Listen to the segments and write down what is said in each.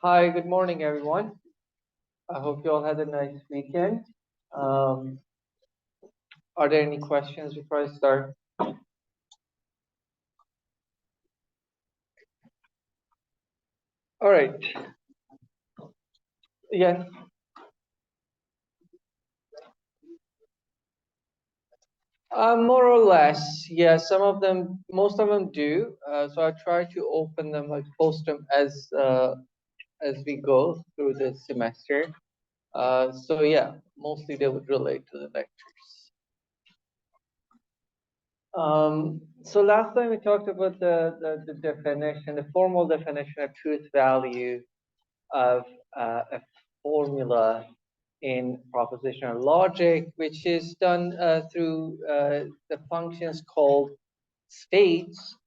Hi, good morning, everyone. I hope you all had a nice weekend. Are there any questions before I start? All right. Yes. More or less, yeah. Some of them, most of them do. So I try to open them, like post them as we go through the semester. So yeah, mostly they would relate to the lectures. So last time we talked about the definition, the formal definition of truth value of a formula in propositional logic, which is done through the functions called states.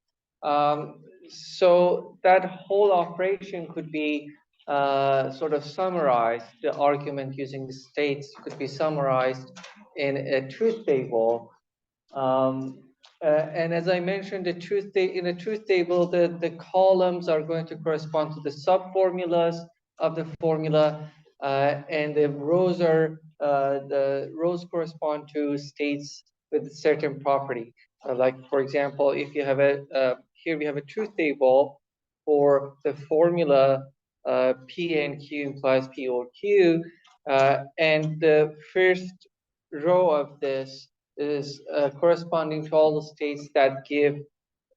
So that whole operation could be sort of summarized, the argument using the states could be summarized in a truth table. And as I mentioned, in a truth table, the columns are going to correspond to the subformulas of the formula, and the rows correspond to states with a certain property. Like for example, if you have here we have a truth table for the formula P and Q implies P or Q, and the first row of this is corresponding to all the states that give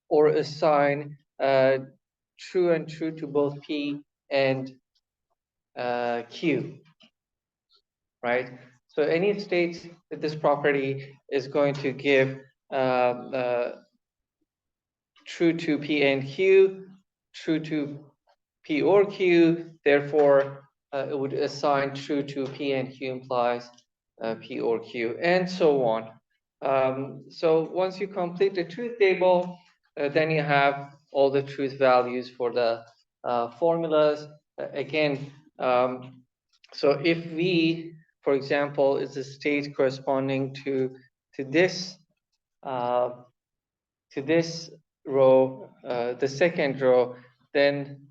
or assign true and true to both P and Q, right? So any state with this property is going to give true to P and Q, true to P or Q, therefore it would assign true to P and Q implies P or Q, and so on. So once you complete the truth table, then you have all the truth values for the formulas. Again, so if V, for example, is a state corresponding to this uh, row, the second row, then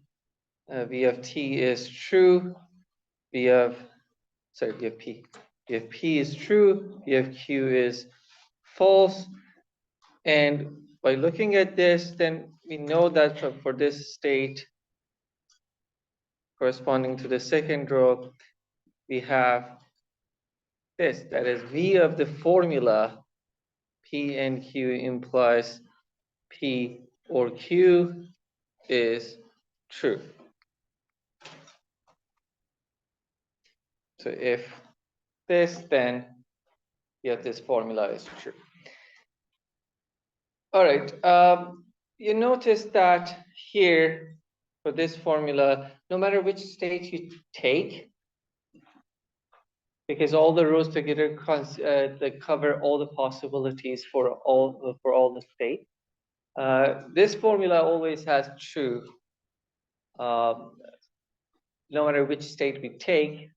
V of T is true, V of P. V of P is true, V of Q is false. And by looking at this, then we know that for this state corresponding to the second row, we have this, that is V of the formula P and Q implies P or Q is true. So if this, then yeah, this formula is true. All right. You notice that here for this formula, no matter which state you take, because all the rows together they cover all the possibilities for all the states. This formula always has true. No matter which state we take,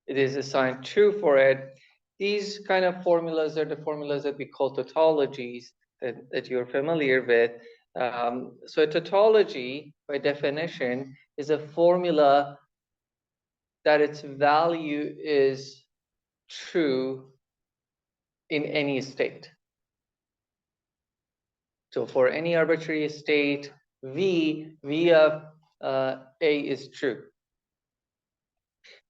it is assigned true for it. These kind of formulas are the formulas that we call tautologies that you're familiar with. So a tautology, by definition, is a formula that its value is true in any state. So for any arbitrary state, V of A is true.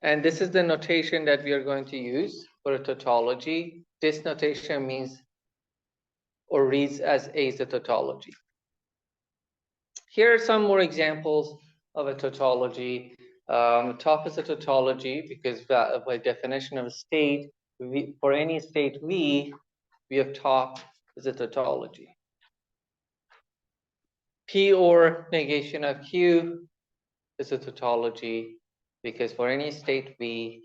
And this is the notation that we are going to use for a tautology. This notation means or reads as A is a tautology. Here are some more examples of a tautology. Top is a tautology because by definition of a state, for any state V of top is a tautology. P or negation of Q is a tautology because for any state V,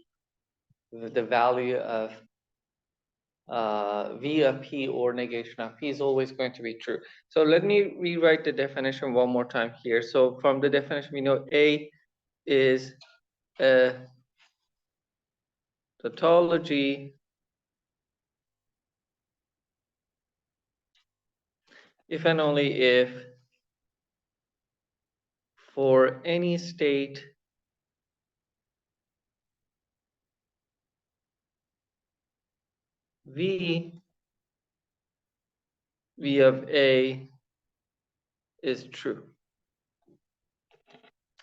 the value of V of P or negation of P is always going to be true. So let me rewrite the definition one more time here. So from the definition, we know A is a tautology if and only if for any state V of A is true.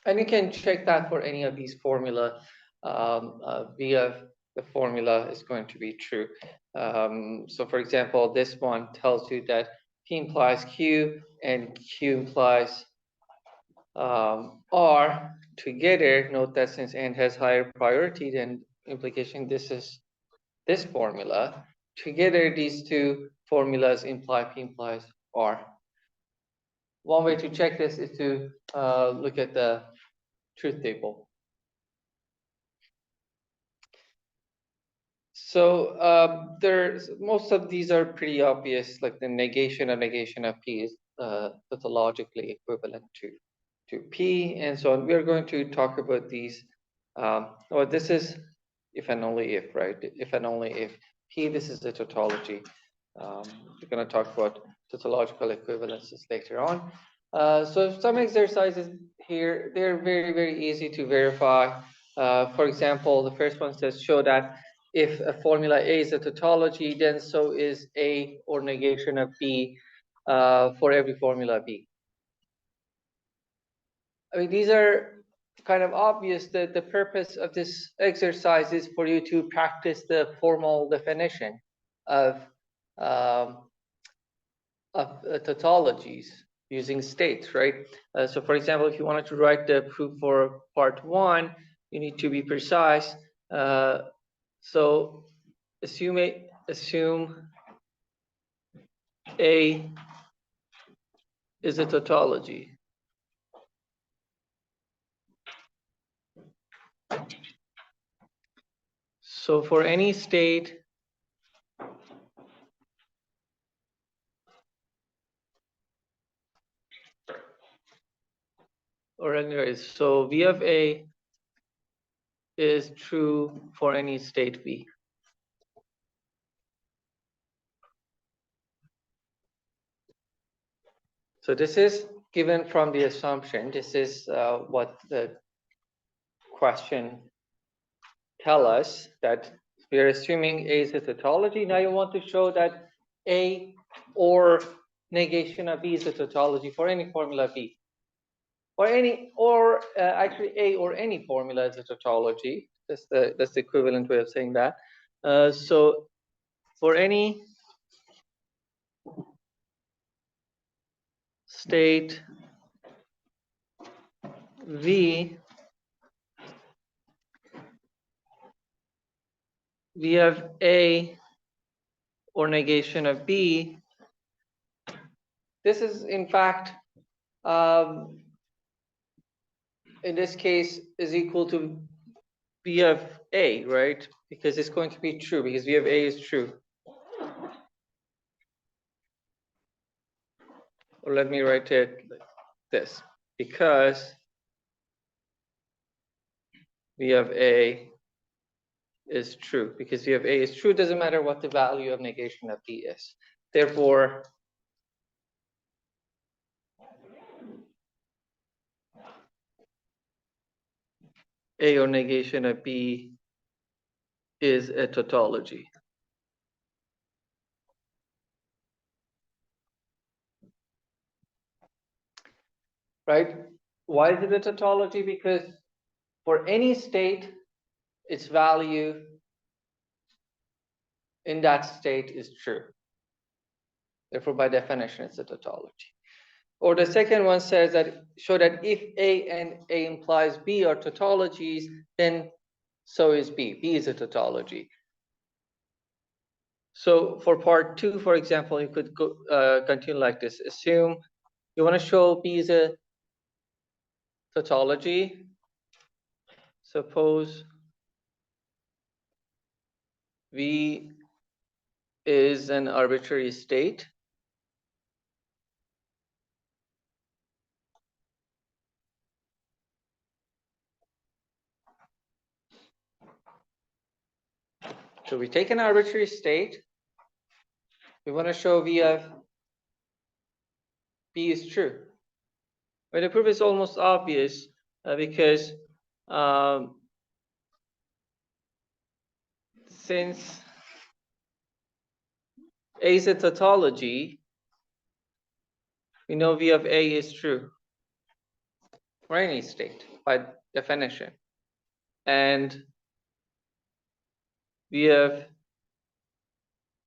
And you can check that for any of these formula. V of the formula is going to be true. So for example, this one tells you that P implies Q and Q implies R together. Note that since N has higher priority than implication, this is this formula. Together, these two formulas imply P implies R. One way to check this is to look at the truth table. So there's most of these are pretty obvious, like the negation of P is tautologically equivalent to P, and so on. We are going to talk about these. Well, this is if and only if, right? If and only if P, this is a tautology. We're going to talk about tautological equivalences later on. So some exercises here, they're very, very easy to verify. For example, the first one says show that if a formula A is a tautology, then so is A or negation of B for every formula B. I mean, these are kind of obvious that the purpose of this exercise is for you to practice the formal definition of tautologies using states, right? So for example, if you wanted to write the proof for part 1, you need to be precise. So assume A is a tautology. So for any state or anyways, so V of A is true for any state V. So this is given from the assumption. This is what the question tell us, that we are assuming A is a tautology. Now you want to show that A or negation of B is a tautology for any formula B. Or actually A or any formula is a tautology. That's the equivalent way of saying that. So for any state V, we have A or negation of B. This is in fact in this case is equal to V of A, right? Because it's going to be true, because V of A is true. Or let me write it like this. Because V of A is true. Because V of A is true, doesn't matter what the value of negation of B is. Therefore, A or negation of B is a tautology. Right? Why is it a tautology? Because for any state, its value in that state is true. Therefore, by definition, it's a tautology. Or the second one says that show that if A and A implies B are tautologies, then so is B. B is a tautology. So for part 2, for example, you could go, continue like this. Assume you want to show B is a tautology. Suppose V is an arbitrary state. So we take an arbitrary state. We want to show V of B is true. But the proof is almost obvious because since A is a tautology, we know V of A is true for any state by definition. And V of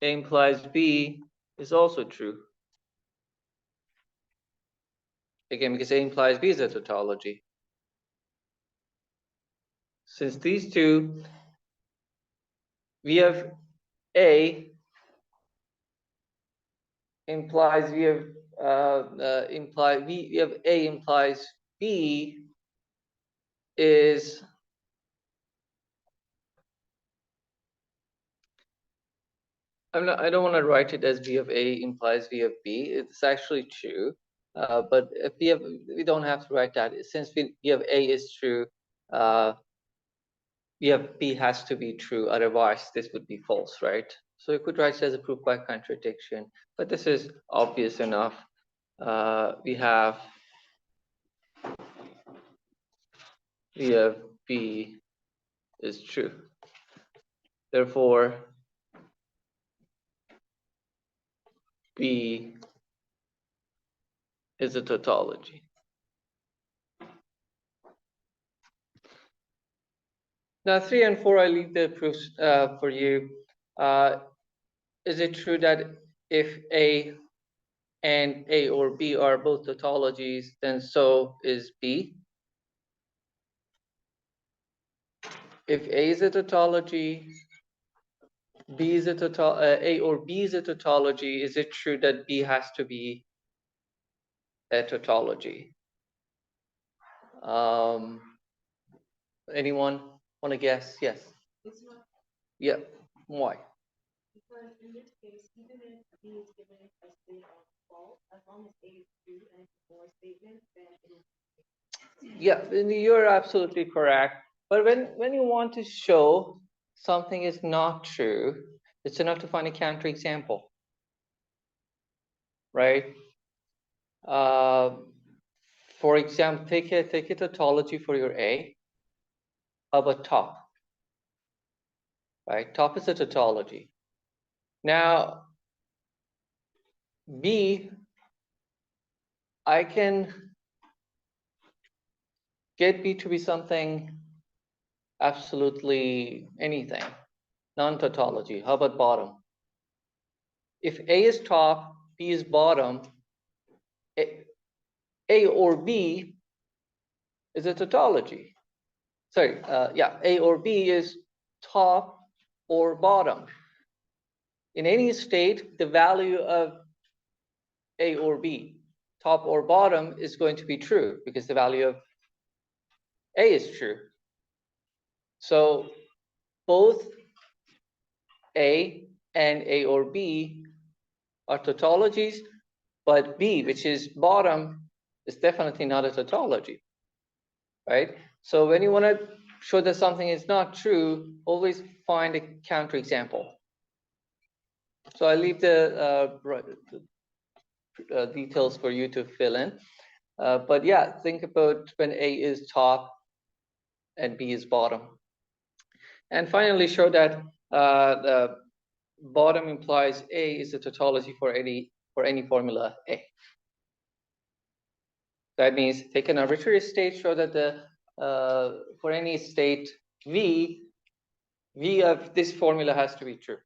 A implies B is also true. Again, because A implies B is a tautology. Since these two, V of A implies V of V of A implies B is I don't want to write it as V of A implies V of B. It's actually true, but if we don't have to write that. Since V of A is true, V of B has to be true. Otherwise, this would be false, right? So you could write it as a proof by contradiction, but this is obvious enough. We have V of B is true. Therefore, B is a tautology. Now, 3 and 4, I leave the proofs for you. Is it true that if A and A or B are both tautologies, then so is B? If A is a tautology, B is a A or B is a tautology, is it true that B has to be a tautology? Anyone want to guess? Yes. Yeah. Why? Because in this case, even if B is given a state of false, as long as A is true and it's a false statement, then it is. Yeah, you're absolutely correct. But when you want to show something is not true, it's enough to find a counterexample, right? For example, take a tautology for your A. How about top? Right, top is a tautology. Now, B, I can get B to be something absolutely anything, non-tautology. How about bottom? If A is top, B is bottom, A or B is a tautology. Sorry, yeah, A or B is top or bottom. In any state, the value of A or B, top or bottom, is going to be true because the value of A is true. So both A and A or B are tautologies, but B, which is bottom, is definitely not a tautology, right? So when you want to show that something is not true, always find a counterexample. So I leave the details for you to fill in. But yeah, think about when A is top and B is bottom. And finally, show that the bottom implies A is a tautology for any formula A. That means take an arbitrary state, show that the for any state V of this formula has to be true.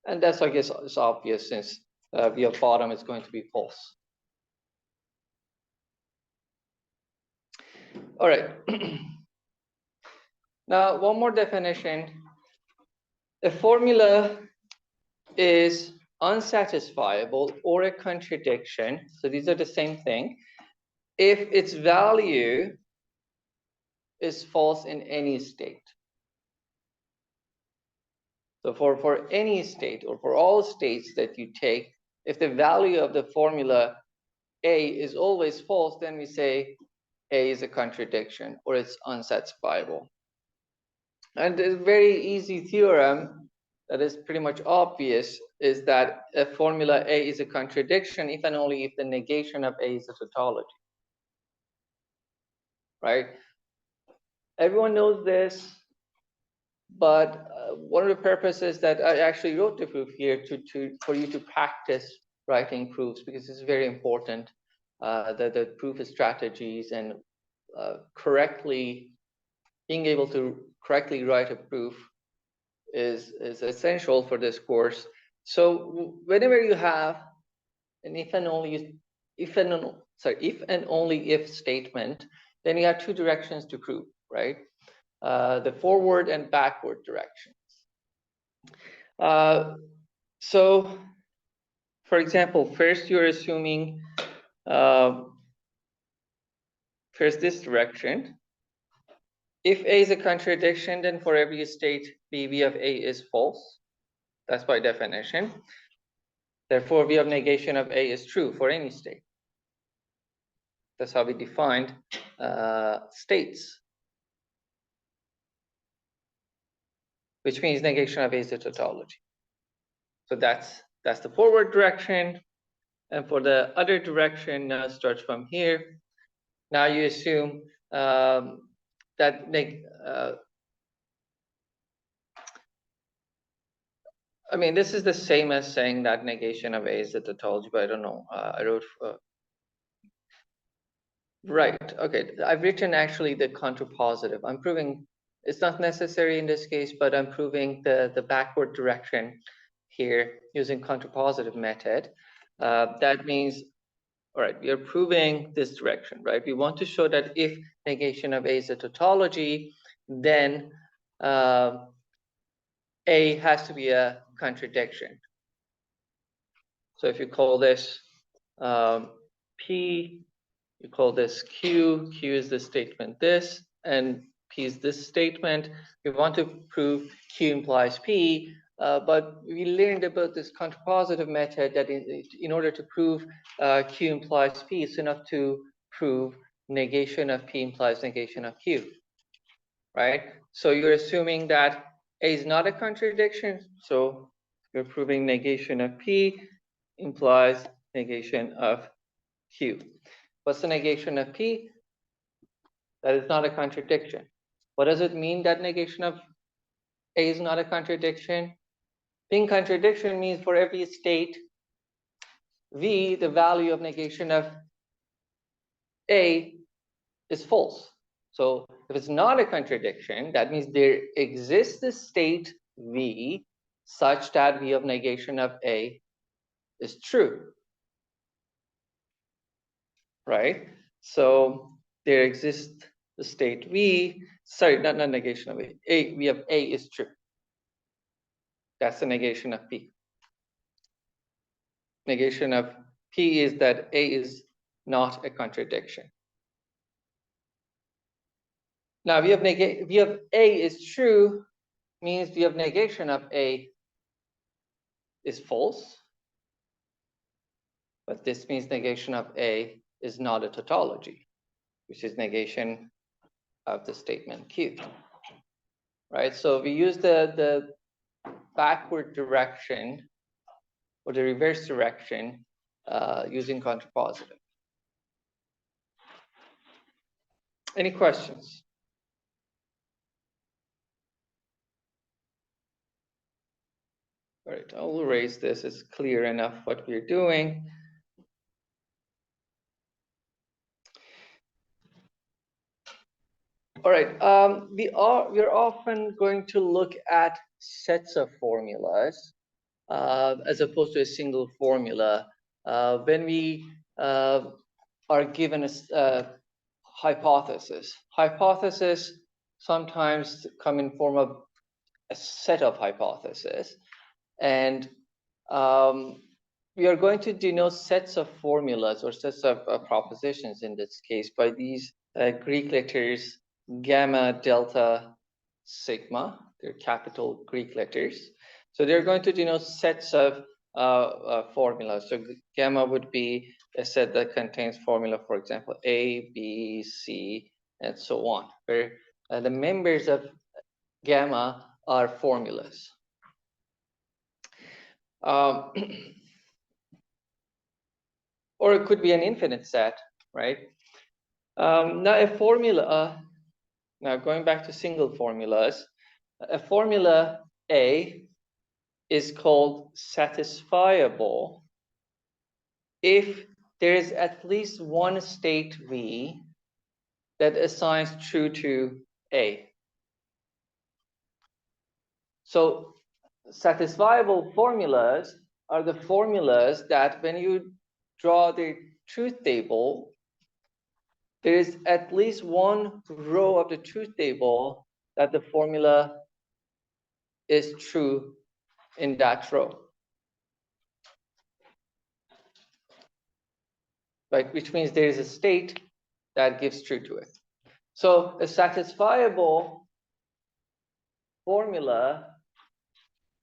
And that's, I guess, is obvious since V of bottom is going to be false. All right. Now, one more definition. A formula is unsatisfiable or a contradiction. So these are the same thing. If its value is false in any state. So for any state or for all states that you take, if the value of the formula A is always false, then we say A is a contradiction or it's unsatisfiable. And a very easy theorem that is pretty much obvious is that a formula A is a contradiction if and only if the negation of A is a tautology. Right? Everyone knows this. But one of the purposes that I actually wrote the proof here for you to practice writing proofs, because it's very important that the proof strategies and being able to correctly write a proof is essential for this course. So whenever you have an if and only if statement, then you have two directions to prove, right? The forward and backward direction. So, for example, first you're assuming first this direction. If A is a contradiction, then for every state, V of A is false. That's by definition. Therefore, V of negation of A is true for any state. That's how we defined states, which means negation of A is a tautology. So that's the forward direction. And for the other direction, starts from here. Now you assume that I mean, this is the same as saying that negation of A is a tautology, but I don't know. I wrote right. Okay, I've written actually the contrapositive. I'm proving it's not necessary in this case, but I'm proving the backward direction here using contrapositive method. That means, all right, we are proving this direction, right? We want to show that if negation of A is a tautology, then A has to be a contradiction. So if you call this P, you call this Q, Q is the statement this, and P is this statement. We want to prove Q implies P, but we learned about this contrapositive method that in order to prove Q implies P, it's enough to prove negation of P implies negation of Q, right? So you're assuming that A is not a contradiction, so you're proving negation of P implies negation of Q. What's the negation of P? That is not a contradiction. What does it mean that negation of A is not a contradiction? Being contradiction means for every state V, the value of negation of A is false. So if it's not a contradiction, that means there exists a state V such that V of negation of A is true, right? So there exists the state V, sorry, not negation of A, V of A is true. That's the negation of P. Negation of P is that A is not a contradiction. Now, V of A is true means V of negation of A is false. But this means negation of A is not a tautology, which is negation of the statement Q. Right? So we use the backward direction or the reverse direction using contrapositive. Any questions? All right, I'll erase this. It's clear enough what we're doing. All right, we're often going to look at sets of formulas as opposed to a single formula when we are given a hypothesis. Hypotheses sometimes come in form of a set of hypotheses, and we are going to denote sets of formulas or sets of propositions in this case by these Greek letters gamma, delta, sigma. They're capital Greek letters. So they're going to denote sets of formulas. So gamma would be a set that contains formula, for example, A, B, C, and so on, where the members of gamma are formulas. Or it could be an infinite set, right? Now a formula, now going back to single formulas, a formula A is called satisfiable if there is at least one state V that assigns true to A. So satisfiable formulas are the formulas that when you draw the truth table, there is at least one row of the truth table that the formula is true in that row. Right, which means there is a state that gives true to it. So a satisfiable formula,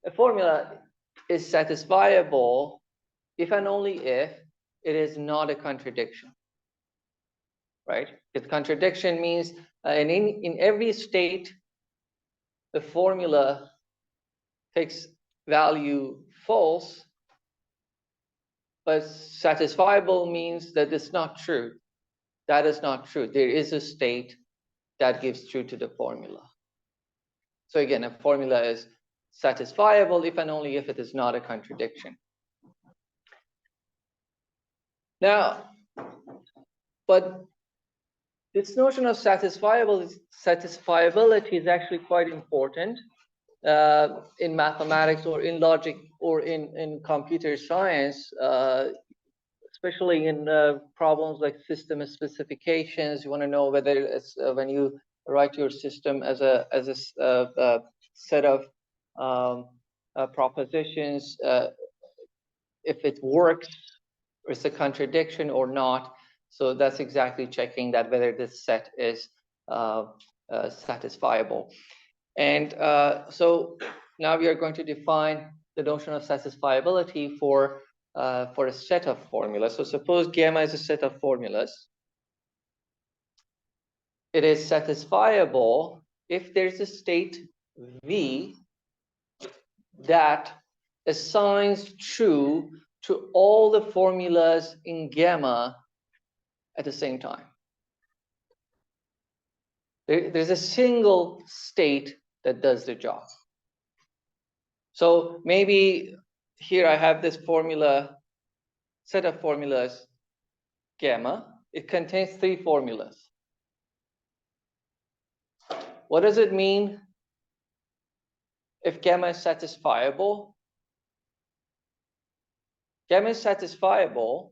a formula is satisfiable if and only if it is not a contradiction. Right? If contradiction means in every state, the formula takes value false, but satisfiable means that it's not true. That is not true. There is a state that gives true to the formula. So again, a formula is satisfiable if and only if it is not a contradiction. Now, but this notion of satisfiability is actually quite important in mathematics or in logic or in computer science, especially in problems like system specifications. You want to know whether it's when you write your system as a set of propositions, if it works, or it's a contradiction or not. So that's exactly checking that whether this set is satisfiable. And so now we are going to define the notion of satisfiability for a set of formulas. So suppose gamma is a set of formulas. It is satisfiable if there's a state V that assigns true to all the formulas in gamma at the same time. There's a single state that does the job. So maybe here I have this formula, set of formulas, gamma. It contains 3 formulas. What does it mean if gamma is satisfiable? Gamma is satisfiable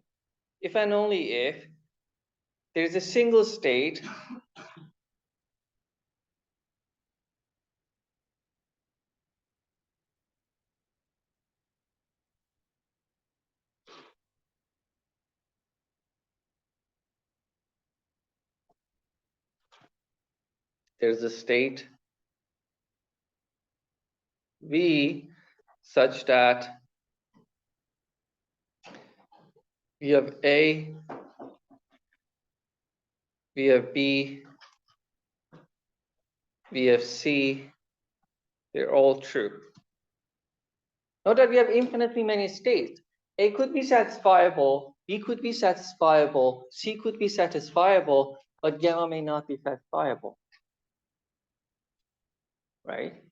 if and only if there is a single state there's a state V such that we have A, we have B, we have C, they're all true. Note that we have infinitely many states. A could be satisfiable, B could be satisfiable, C could be satisfiable, but gamma may not be satisfiable. Right?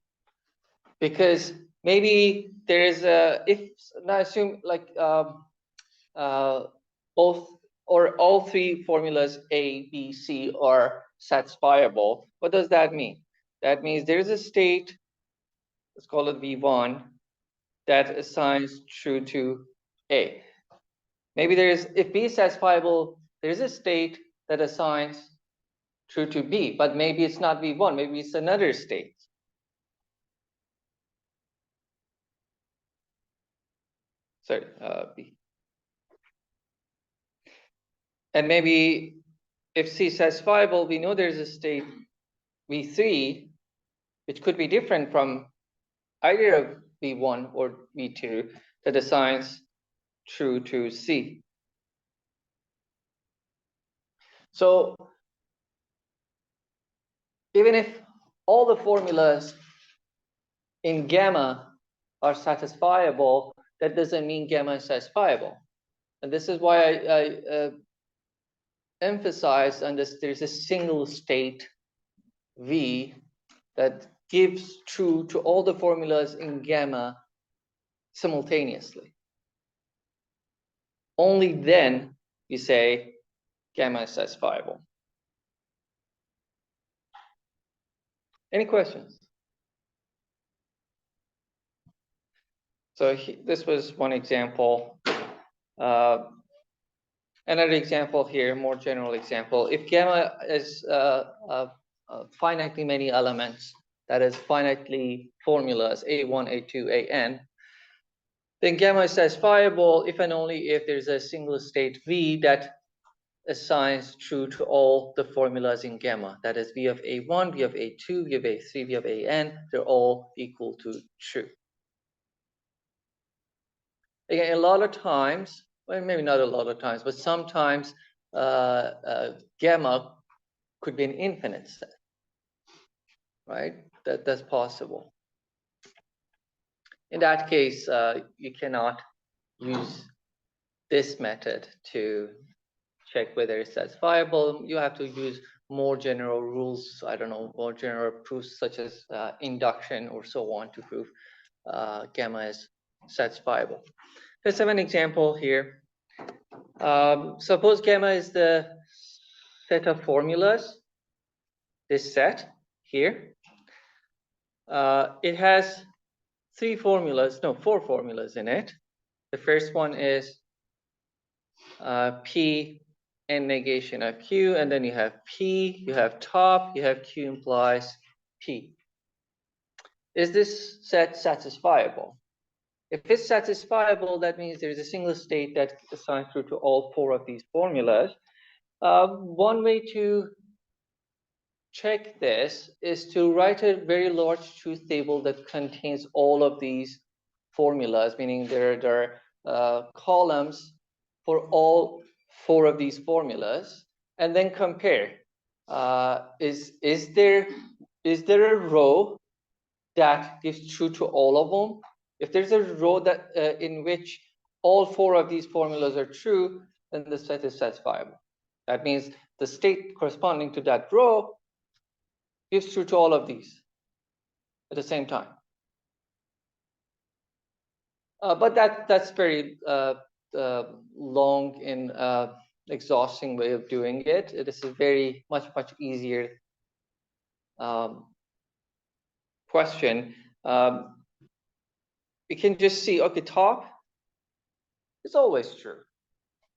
Because maybe there is a, if now assume like both or all 3 formulas A, B, C are satisfiable. What does that mean? That means there is a state, let's call it V1, that assigns true to A. Maybe there is, if B is satisfiable, there is a state that assigns true to B, but maybe it's not V1, maybe it's another state. Sorry, B. And maybe if C is satisfiable, we know there's a state V3, which could be different from either of V1 or V2 that assigns true to C. So even if all the formulas in gamma are satisfiable, that doesn't mean gamma is satisfiable. And this is why I emphasize on this, there's a single state V that gives true to all the formulas in gamma simultaneously. Only then we say gamma is satisfiable. Any questions? So this was one example. Another example here, more general example. If gamma is finitely many elements, that is finitely formulas, A1, A2, AN, then gamma is satisfiable if and only if there's a single state V that assigns true to all the formulas in gamma. That is V of A1, V of A2, V of A3, V of AN, they're all equal to true. Again, a lot of times, well, maybe not a lot of times, but sometimes gamma could be an infinite set, right? That's possible. In that case, you cannot use this method to check whether it's satisfiable. You have to use more general rules, I don't know, more general proofs such as induction or so on to prove gamma is satisfiable. Let's have an example here. Suppose gamma is the set of formulas, this set here. It has four formulas in it. The first one is P and negation of Q, and then you have P, you have top, you have Q implies P. Is this set satisfiable? If it's satisfiable, that means there's a single state that assigns true to all four of these formulas. One way to check this is to write a very large truth table that contains all of these formulas, meaning there are columns for all four of these formulas, and then compare. Is there a row that gives true to all of them? If there's a row that in which all four of these formulas are true, then the set is satisfiable. That means the state corresponding to that row gives true to all of these at the same time. But that's very long and exhausting way of doing it. It is a very much easier question. You can just see, okay, top is always true,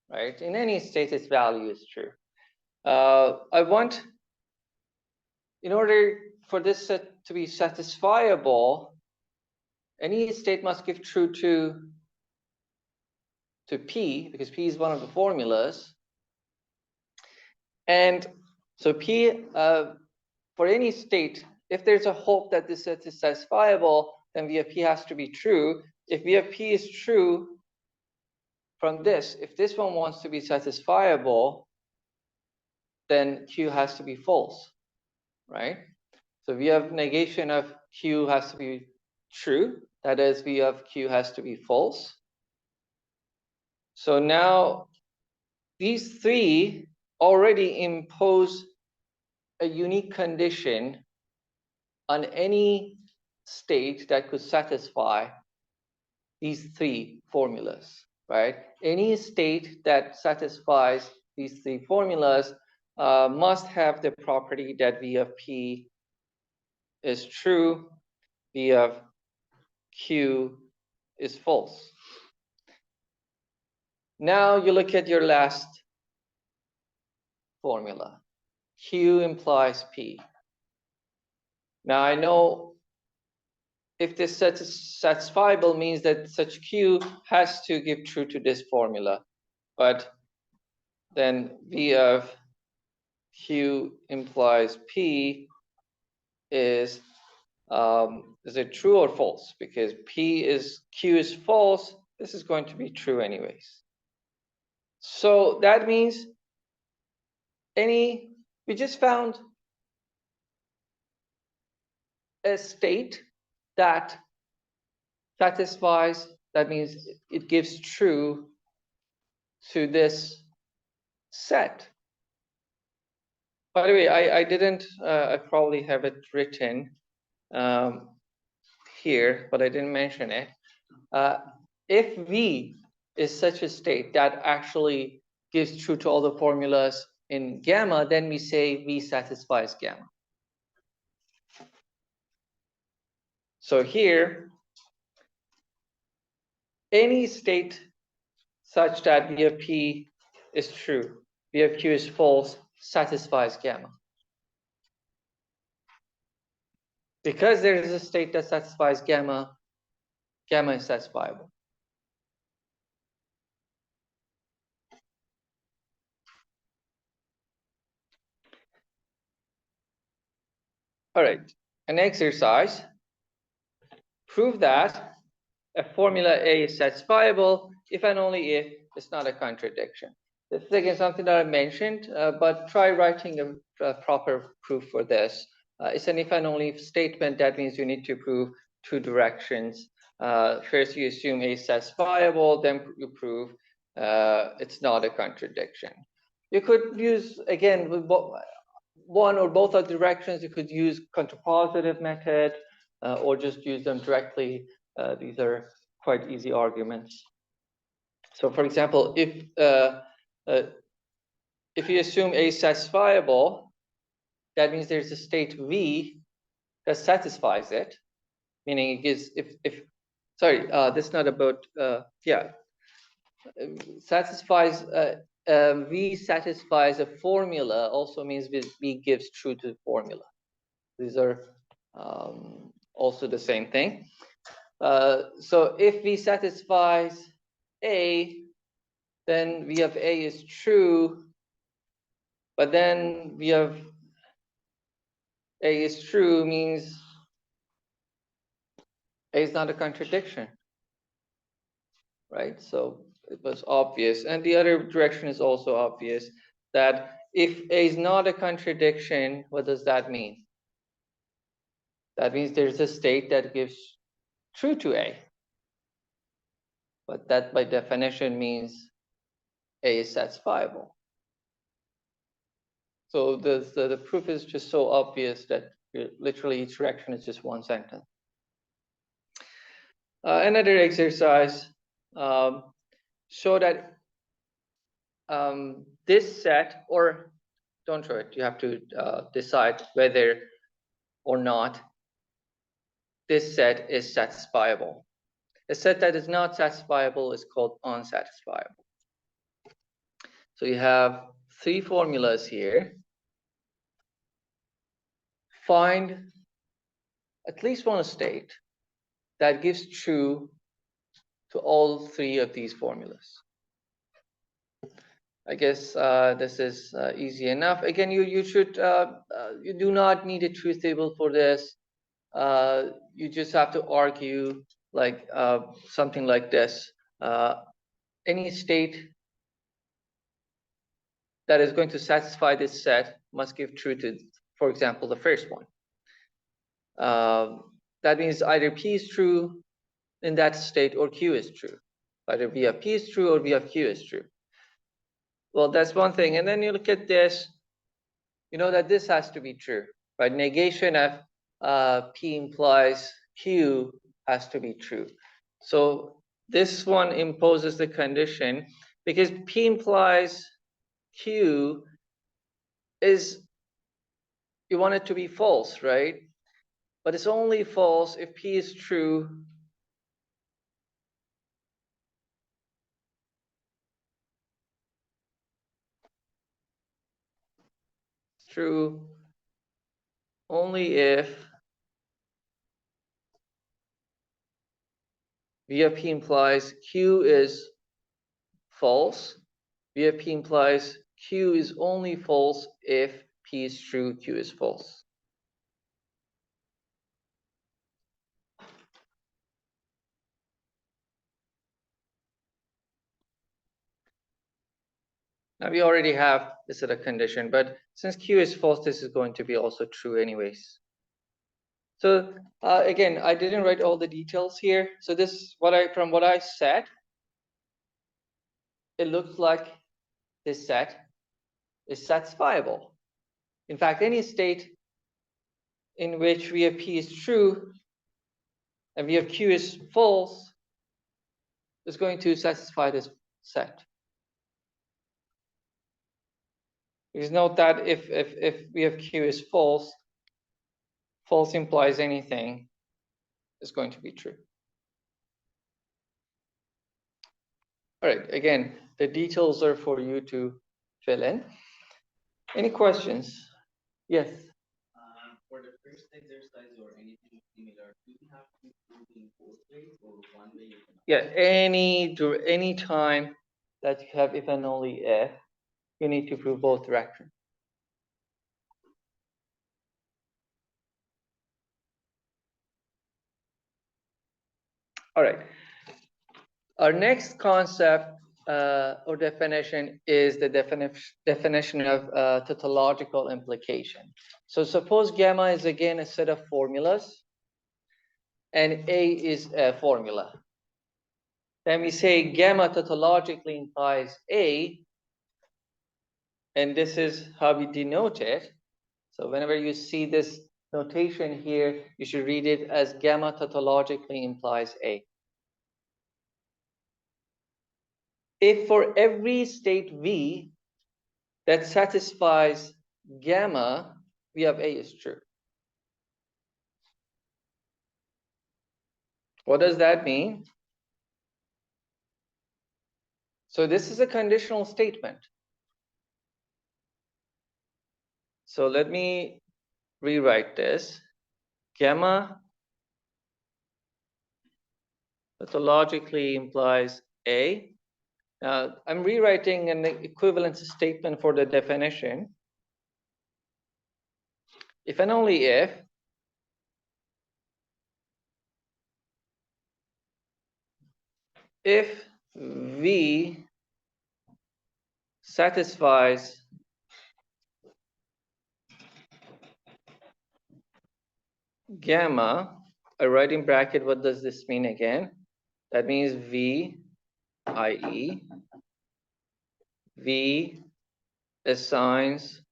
right? In any state, its value is true. In order for this set to be satisfiable, any state must give true to P, because P is one of the formulas. And so P, for any state, if there's a hope that this set is satisfiable, then V of P has to be true. If V of P is true from this, if this one wants to be satisfiable, then Q has to be false, right? So V of negation of Q has to be true. That is, V of Q has to be false. So now these three already impose a unique condition on any state that could satisfy these three formulas, right? Any state that satisfies these three formulas must have the property that V of P is true, V of Q is false. Now you look at your last formula. Q implies P. Now I know if this set is satisfiable means that such Q has to give true to this formula. But then V of Q implies P is it true or false? Because Q is false, this is going to be true anyways. So that means we just found a state that satisfies, that means it gives true to this set. By the way, I didn't, I probably have it written. here, but I didn't mention it. If V is such a state that actually gives true to all the formulas in gamma, then we say V satisfies gamma. So here, any state such that V of P is true, V of Q is false, satisfies gamma. Because there is a state that satisfies gamma, gamma is satisfiable. All right, an exercise. Prove that a formula A is satisfiable if and only if it's not a contradiction. This is again something that I mentioned, but try writing a proper proof for this. It's an if and only if statement. That means you need to prove two directions. First, you assume A is satisfiable, then you prove it's not a contradiction. You could use, again, with one or both of directions. You could use contrapositive method or just use them directly. These are quite easy arguments. So, for example, if you assume A is satisfiable, that means there's a state V that satisfies it, meaning it gives sorry, this is not about satisfies V satisfies a formula also means V gives true to the formula. These are also the same thing. So if V satisfies A, then V of A is true, but then V of A is true means A is not a contradiction, right? So it was obvious. And the other direction is also obvious, that if A is not a contradiction, what does that mean? That means there's a state that gives true to A. But that by definition means A is satisfiable. So the proof is just so obvious that literally each direction is just one sentence. Another exercise, show that this set, or don't show it, you have to decide whether or not this set is satisfiable. A set that is not satisfiable is called unsatisfiable. So you have three formulas here. Find at least one state that gives true to all three of these formulas. I guess this is easy enough. Again, you should you do not need a truth table for this. You just have to argue like something like this. Any state that is going to satisfy this set must give true to, for example, the first one. That means either P is true in that state or Q is true. Either V of P is true or V of Q is true. Well, that's one thing. And then you look at this, you know that this has to be true, right? Negation of P implies Q has to be true. So this one imposes the condition because P implies Q is, you want it to be false, right? But it's only false if P is true only if V of P implies Q is false. V of P implies Q is only false if P is true, Q is false. Now we already have this as a condition, but since Q is false, this is going to be also true anyways. So again, I didn't write all the details here. So this, from what I said, it looks like this set is satisfiable. In fact, any state in which V of P is true and V of Q is false is going to satisfy this set. Because note that if V of Q is false, false implies anything is going to be true. All right, again, the details are for you to fill in. Any questions? Yes. For the first exercise or anything similar, do you have to prove in both ways or one way? Yeah, any time that you have if and only if, you need to prove both directions. All right. Our next concept or definition is the definition of tautological implication. So suppose gamma is again a set of formulas and A is a formula. Then we say gamma tautologically implies A, and this is how we denote it. So whenever you see this notation here, you should read it as gamma tautologically implies A. If for every state V that satisfies gamma, V of A is true. What does that mean? So this is a conditional statement. So let me rewrite this. Gamma tautologically implies A. Now I'm rewriting an equivalence statement for the definition. If and only if V satisfies gamma, I write in bracket, what does this mean again? That means V, i.e., V assigns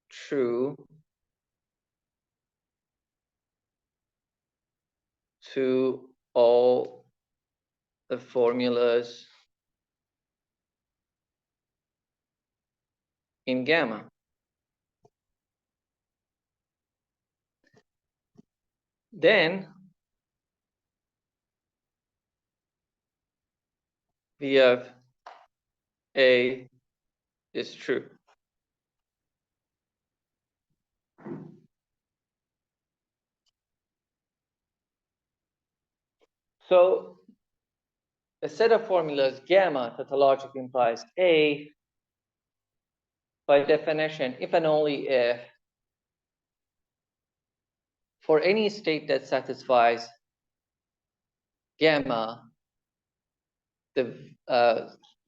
true to all the formulas in gamma. Then V of A is true. So a set of formulas gamma tautologically implies A by definition if and only if for any state that satisfies gamma,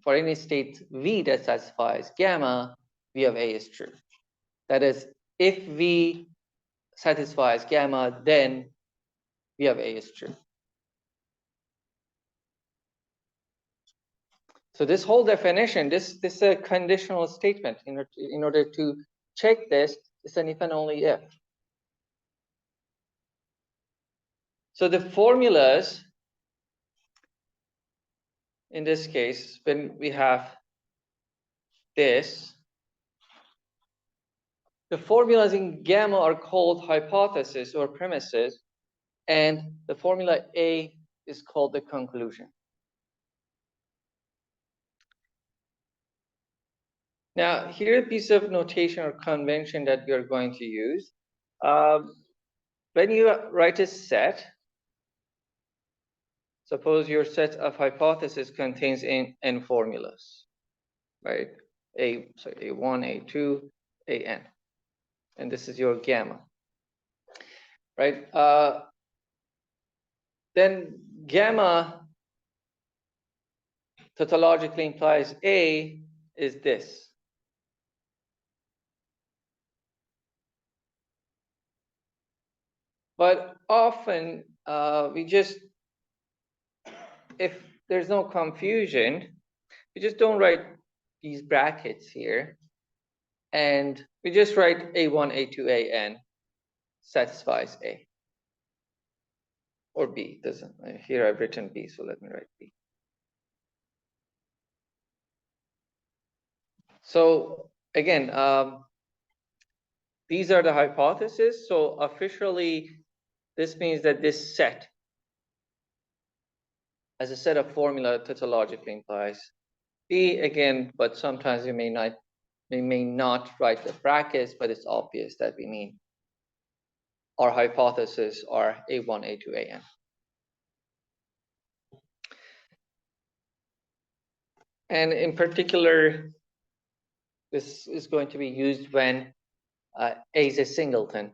for any state V that satisfies gamma, V of A is true. That is, if V satisfies gamma, then V of A is true. So this whole definition, this is a conditional statement. In order to check this, it's an if and only if. So the formulas, in this case, when we have this, the formulas in gamma are called hypotheses or premises, and the formula A is called the conclusion. Now, here a piece of notation or convention that we are going to use. When you write a set, suppose your set of hypotheses contains n formulas, right? A1, A2, An, and this is your gamma, right? Then gamma tautologically implies A is this. But often we just, if there's no confusion, we just don't write these brackets here. and we just write A1, A2, AN satisfies A or B. Doesn't, here I've written B, so let me write B. So again, these are the hypotheses. So officially, this means that this set as a set of formula tautologically implies B again, but sometimes we may not write the brackets, but it's obvious that we mean our hypotheses are A1, A2, AN. And in particular, this is going to be used when A is a singleton.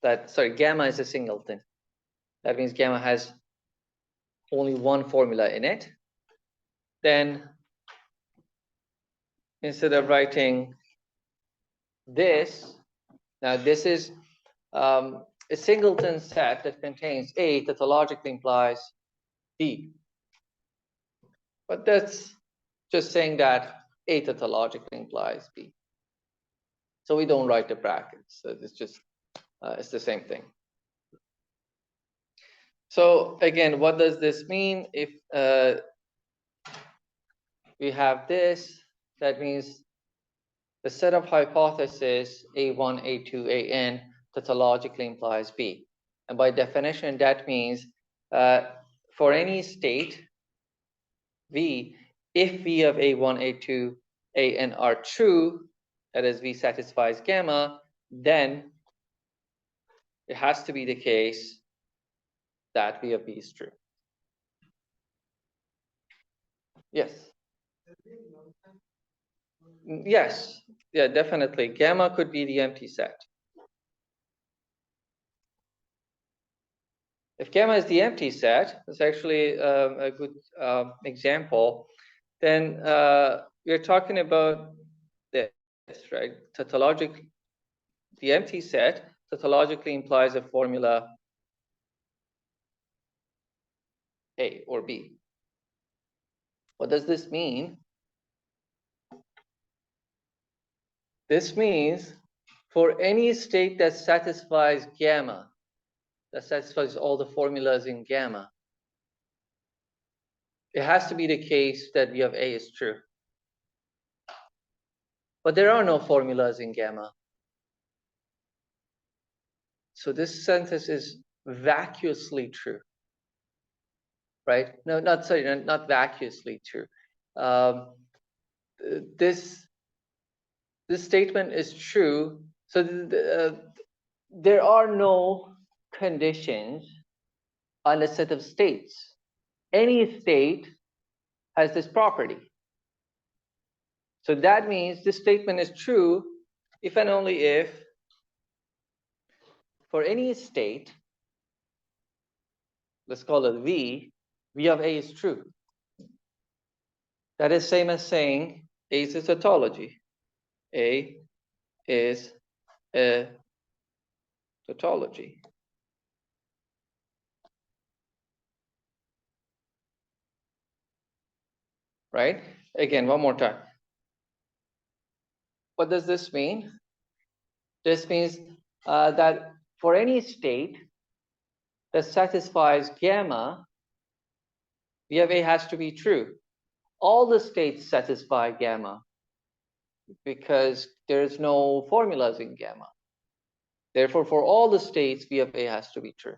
Gamma is a singleton. That means gamma has only one formula in it. Then instead of writing this, now this is a singleton set that contains A tautologically implies B. But that's just saying that A tautologically implies B. So we don't write the brackets. So it's just, it's the same thing. So again, what does this mean? If we have this, that means the set of hypotheses A1, A2, AN tautologically implies B. And by definition, that means for any state V, if V of A1, A2, AN are true, that is V satisfies gamma, then it has to be the case that V of B is true. Yes. Yes, yeah, definitely. Gamma could be the empty set. If gamma is the empty set, it's actually a good example. Then we're talking about this, right? The empty set tautologically implies a formula A or B. What does this mean? This means for any state that satisfies gamma, that satisfies all the formulas in gamma, it has to be the case that V of A is true. But there are no formulas in gamma. So this sentence is vacuously true, right? No, not vacuously true. This statement is true. So there are no conditions on a set of states. Any state has this property. So that means this statement is true if and only if for any state, let's call it V, V of A is true. That is same as saying A is a tautology. A is a tautology. Right? Again, one more time. What does this mean? This means that for any state that satisfies gamma, V of A has to be true. All the states satisfy gamma because there's no formulas in gamma. Therefore, for all the states, V of A has to be true.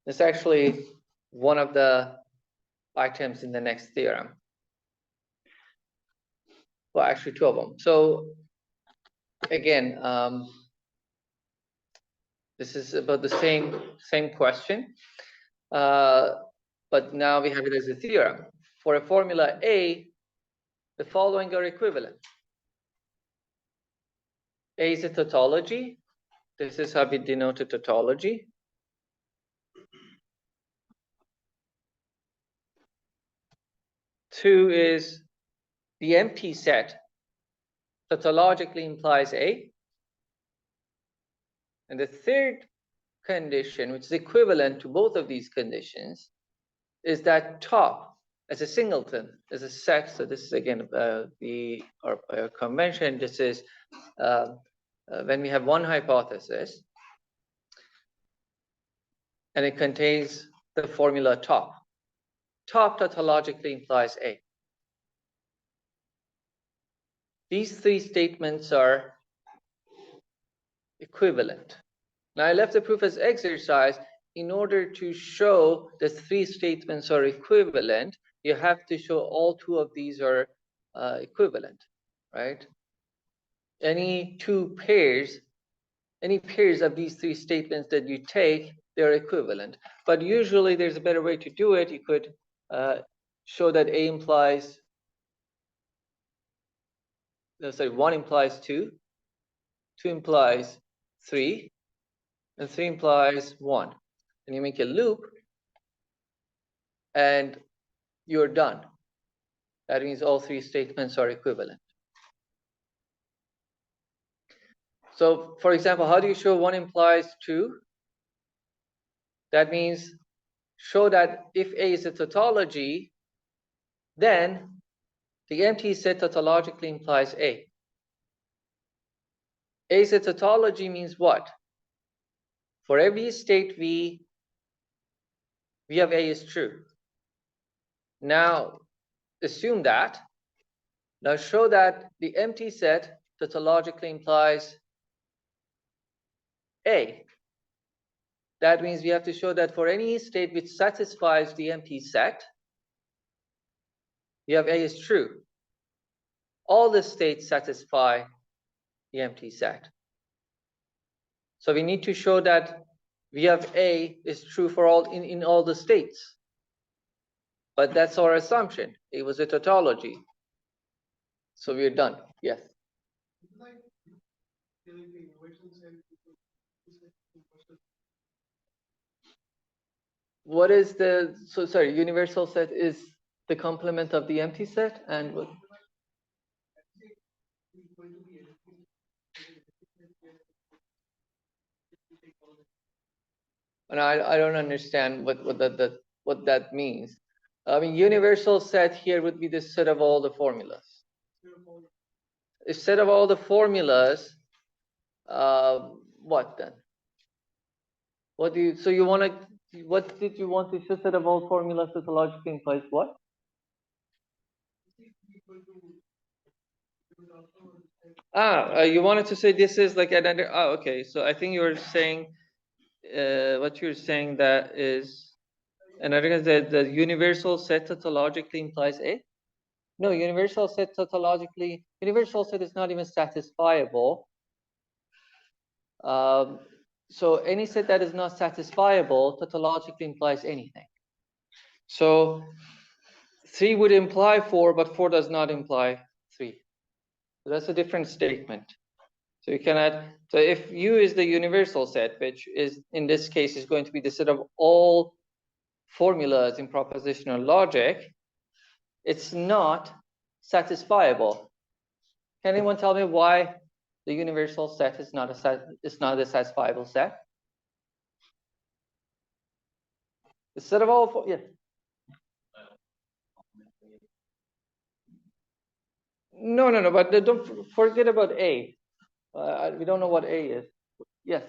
It's actually one of the items in the next theorem. Well, actually two of them. So again, this is about the same question, but now we have it as a theorem. For a formula A, the following are equivalent. A is a tautology. This is how we denote a tautology. Two is the empty set tautologically implies A. And the third condition, which is equivalent to both of these conditions, is that top as a singleton, as a set. So this is again our convention. This is when we have one hypothesis and it contains the formula top. Top tautologically implies A. These three statements are equivalent. Now I left the proof as exercise. In order to show the three statements are equivalent, you have to show all two of these are equivalent, right? Any pairs of these three statements that you take, they're equivalent. But usually there's a better way to do it. You could show that A implies, sorry, 1 implies 2, 2 implies 3, and 3 implies 1. And you make a loop, and you're done. That means all three statements are equivalent. So, for example, how do you show 1 implies 2? That means show that if A is a tautology, then the empty set tautologically implies A. A is a tautology means what? For every state V of A is true. Now, assume that. Now show that the empty set tautologically implies A. That means we have to show that for any state which satisfies the empty set, V of A is true. All the states satisfy the empty set. So we need to show that V of A is true for all in all the states. But that's our assumption. It was a tautology. So we're done. Yes. What is the, so sorry, universal set is the complement of the empty set, and what? And I don't understand what that means. I mean, universal set here would be the set of all the formulas. A set of all the formulas, what then? What do you, so you want to, what did you want to show? Set of all formulas tautologically implies what? You wanted to say this is like another, okay. So I think you're saying, what you're saying that is, and I think that the universal set tautologically implies A? No, universal set tautologically, universal set is not even satisfiable. So any set that is not satisfiable tautologically implies anything. So 3 would imply 4, but 4 does not imply 3. So that's a different statement. So you cannot, so if U is the universal set, which is in this case is going to be the set of all formulas in propositional logic, it's not satisfiable. Can anyone tell me why the universal set is not a satisfiable set? The set of all, yeah. No, but don't forget about A. We don't know what A is. Yes.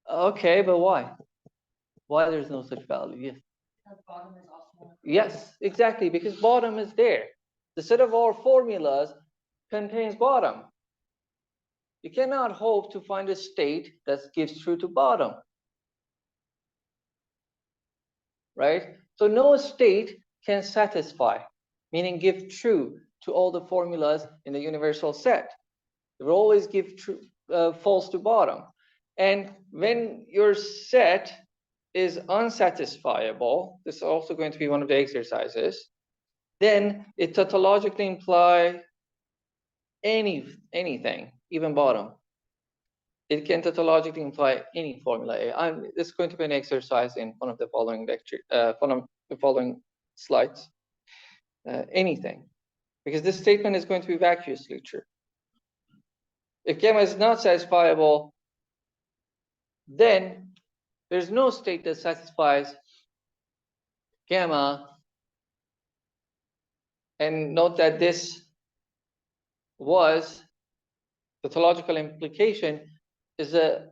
Okay, but why? Why there's no such value? Yes. Yes, exactly, because bottom is there. The set of all formulas contains bottom. You cannot hope to find a state that gives true to bottom. Right? So no state can satisfy, meaning give true to all the formulas in the universal set. It will always give true, false to bottom. And when your set is unsatisfiable, this is also going to be one of the exercises, then it tautologically implies anything, even bottom. It can tautologically imply any formula A. This is going to be an exercise in one of the following lecture, one of the following slides. Anything, because this statement is going to be vacuously true. If gamma is not satisfiable, then there's no state that satisfies gamma. And note that this was the tautological implication is a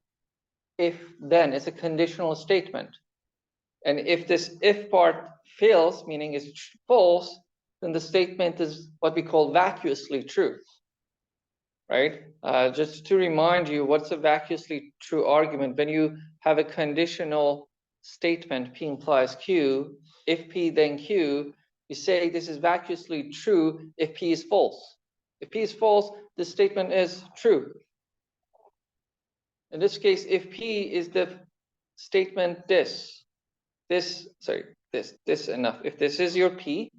if then, it's a conditional statement. And if this if part fails, meaning it's false, then the statement is what we call vacuously true, right? Just to remind you, what's a vacuously true argument? When you have a conditional statement, P implies Q, if P then Q, you say this is vacuously true if P is false. If P is false, the statement is true. In this case, if P is the statement this enough. If this is your P,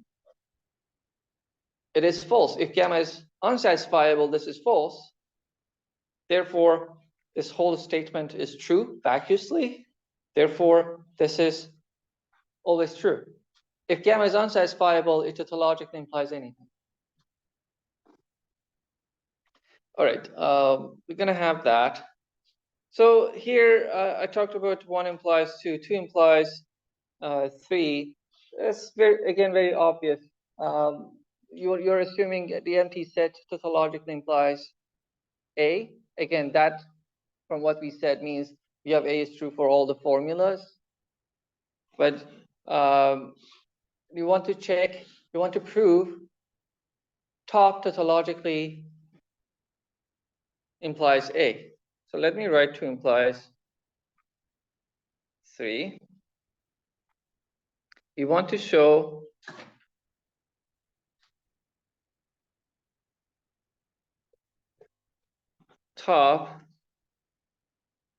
it is false. If gamma is unsatisfiable, this is false. Therefore, this whole statement is true vacuously. Therefore, this is always true. If gamma is unsatisfiable, it tautologically implies anything. All right, we're going to have that. So here I talked about 1 implies 2, 2 implies 3. It's very obvious. You're assuming the empty set tautologically implies A. Again, that from what we said means we have A is true for all the formulas. But you want to prove top tautologically implies A. So let me write 2 implies 3. You want to show top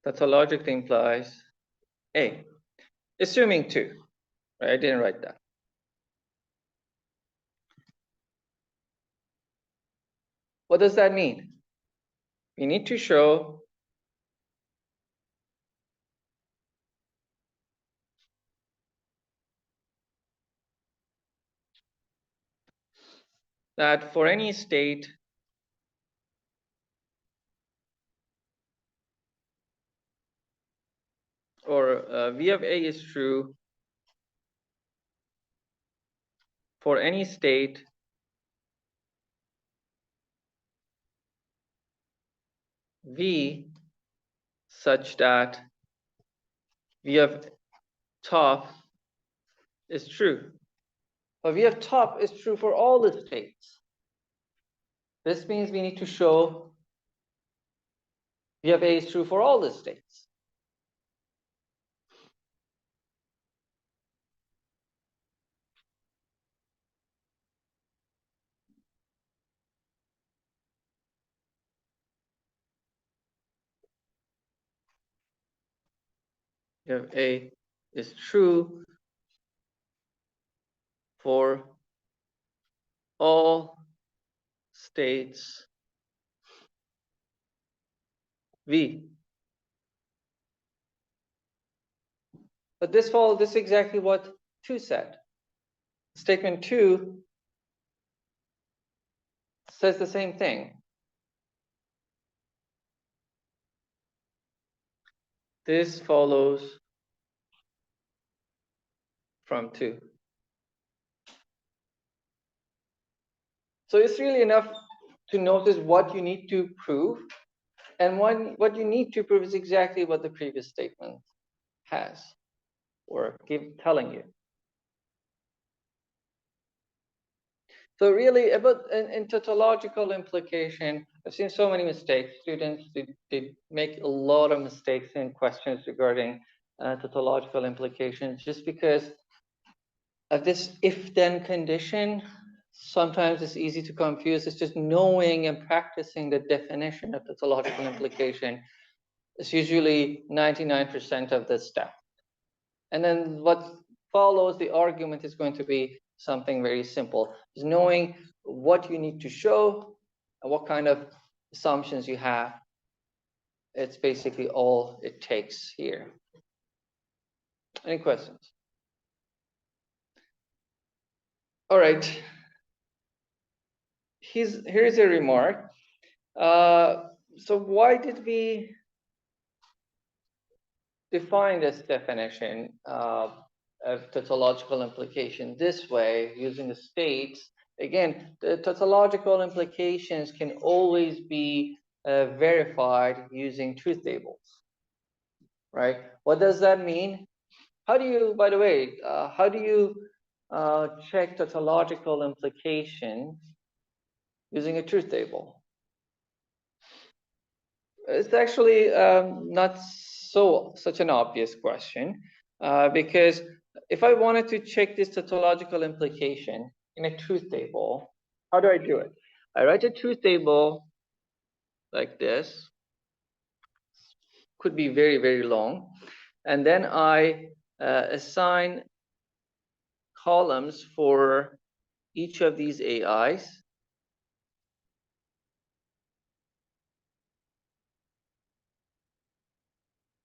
tautologically implies A, assuming 2, right? I didn't write that. What does that mean? We need to show that for any state or V of A is true for any state V such that V of top is true. But V of top is true for all the states. This means we need to show V of A is true for all the states. V of A is true for all states V. But this is exactly what 2 said. Statement 2 says the same thing. This follows from 2. So it's really enough to notice what you need to prove. And what you need to prove is exactly what the previous statement has or telling you. So really, about in tautological implication, I've seen so many mistakes. Students, they make a lot of mistakes in questions regarding tautological implication just because of this if-then condition. Sometimes it's easy to confuse. It's just knowing and practicing the definition of tautological implication. It's usually 99% of the step. And then what follows the argument is going to be something very simple. Is knowing what you need to show and what kind of assumptions you have. It's basically all it takes here. Any questions? All right. Here's a remark. So why did we define this definition of tautological implication this way using the states, again, the tautological implications can always be verified using truth tables, right? What does that mean? How do you, by the way, how do you check tautological implication using a truth table? It's actually not such an obvious question, because if I wanted to check this tautological implication in a truth table, how do I do it? I write a truth table like this, could be very, very long, and then I assign columns for each of these AIs.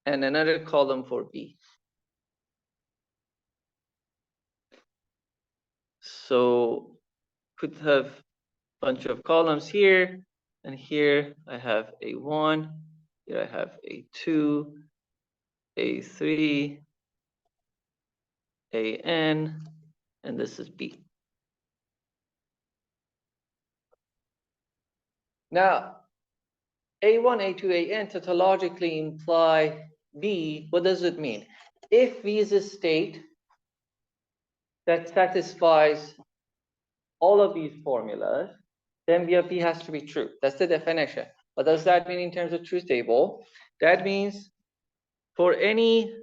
And another column for B. So could have a bunch of columns here, and here I have A1, here I have A2, A3, AN, and this is B. Now, A1, A2, AN tautologically imply B. What does it mean? If B is a state that satisfies all of these formulas, then B of B has to be true. That's the definition. What does that mean in terms of truth table? That means for any,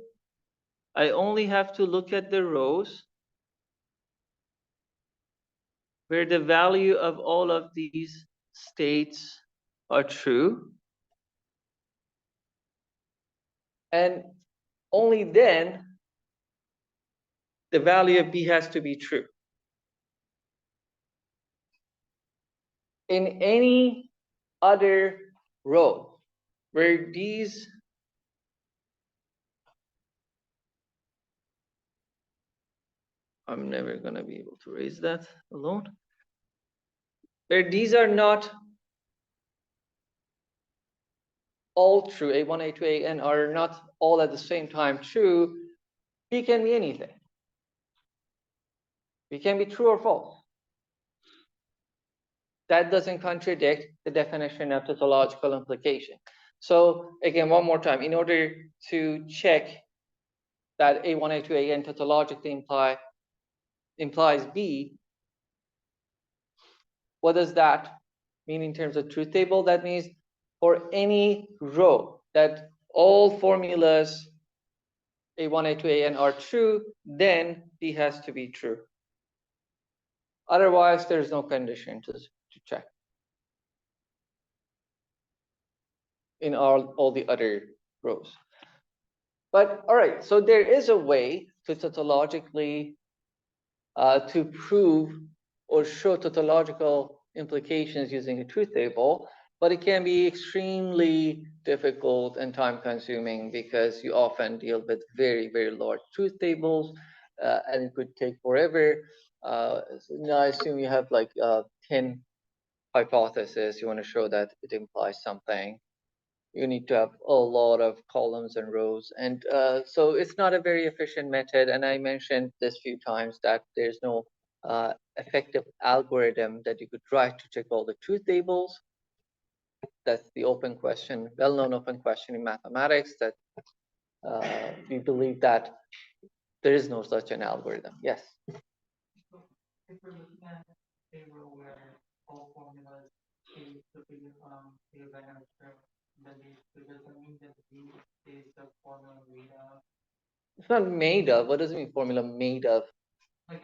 I only have to look at the rows where the value of all of these states are true. And only then the value of B has to be true. In any other row where these I'm never going to be able to raise that alone. Where these are not all true, A1, A2, AN are not all at the same time true, B can be anything. B can be true or false. That doesn't contradict the definition of tautological implication. So again, one more time, in order to check that A1, A2, AN tautologically implies B, what does that mean in terms of truth table? That means for any row that all formulas A1, A2, AN are true, then B has to be true. Otherwise, there's no condition to check in all the other rows. But all right, so there is a way to tautologically to prove or show tautological implications using a truth table, but it can be extremely difficult and time consuming because you often deal with very, very large truth tables, and it could take forever. So now I assume you have like 10 hypotheses. You want to show that it implies something. You need to have a lot of columns and rows. And so it's not a very efficient method. And I mentioned this few times that there's no effective algorithm that you could write to check all the truth tables. That's the open question, well-known open question in mathematics, that we believe that there is no such an algorithm. Yes? If we're looking at a row where all formulas A to B A by answer, then does that mean that B is the formula made of? It's not made of. What does it mean, formula made of? Like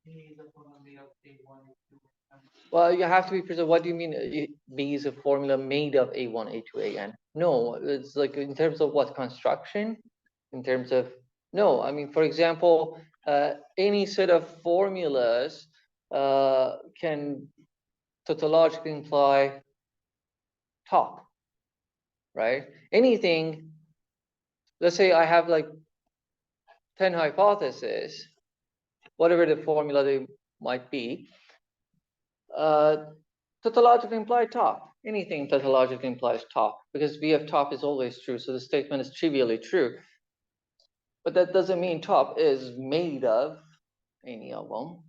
B is a formula made of A1, A2. Well, you have to be precise. What do you mean B is a formula made of A1, A2, AN? No, it's like in terms of what construction? In terms of, no, I mean, for example, any set of formulas can tautologically imply top, right? Anything, let's say I have like 10 hypotheses, whatever the formula they might be, tautologically imply top. anything tautologically implies top, because V of top is always true, so the statement is trivially true. But that doesn't mean top is made of any of them,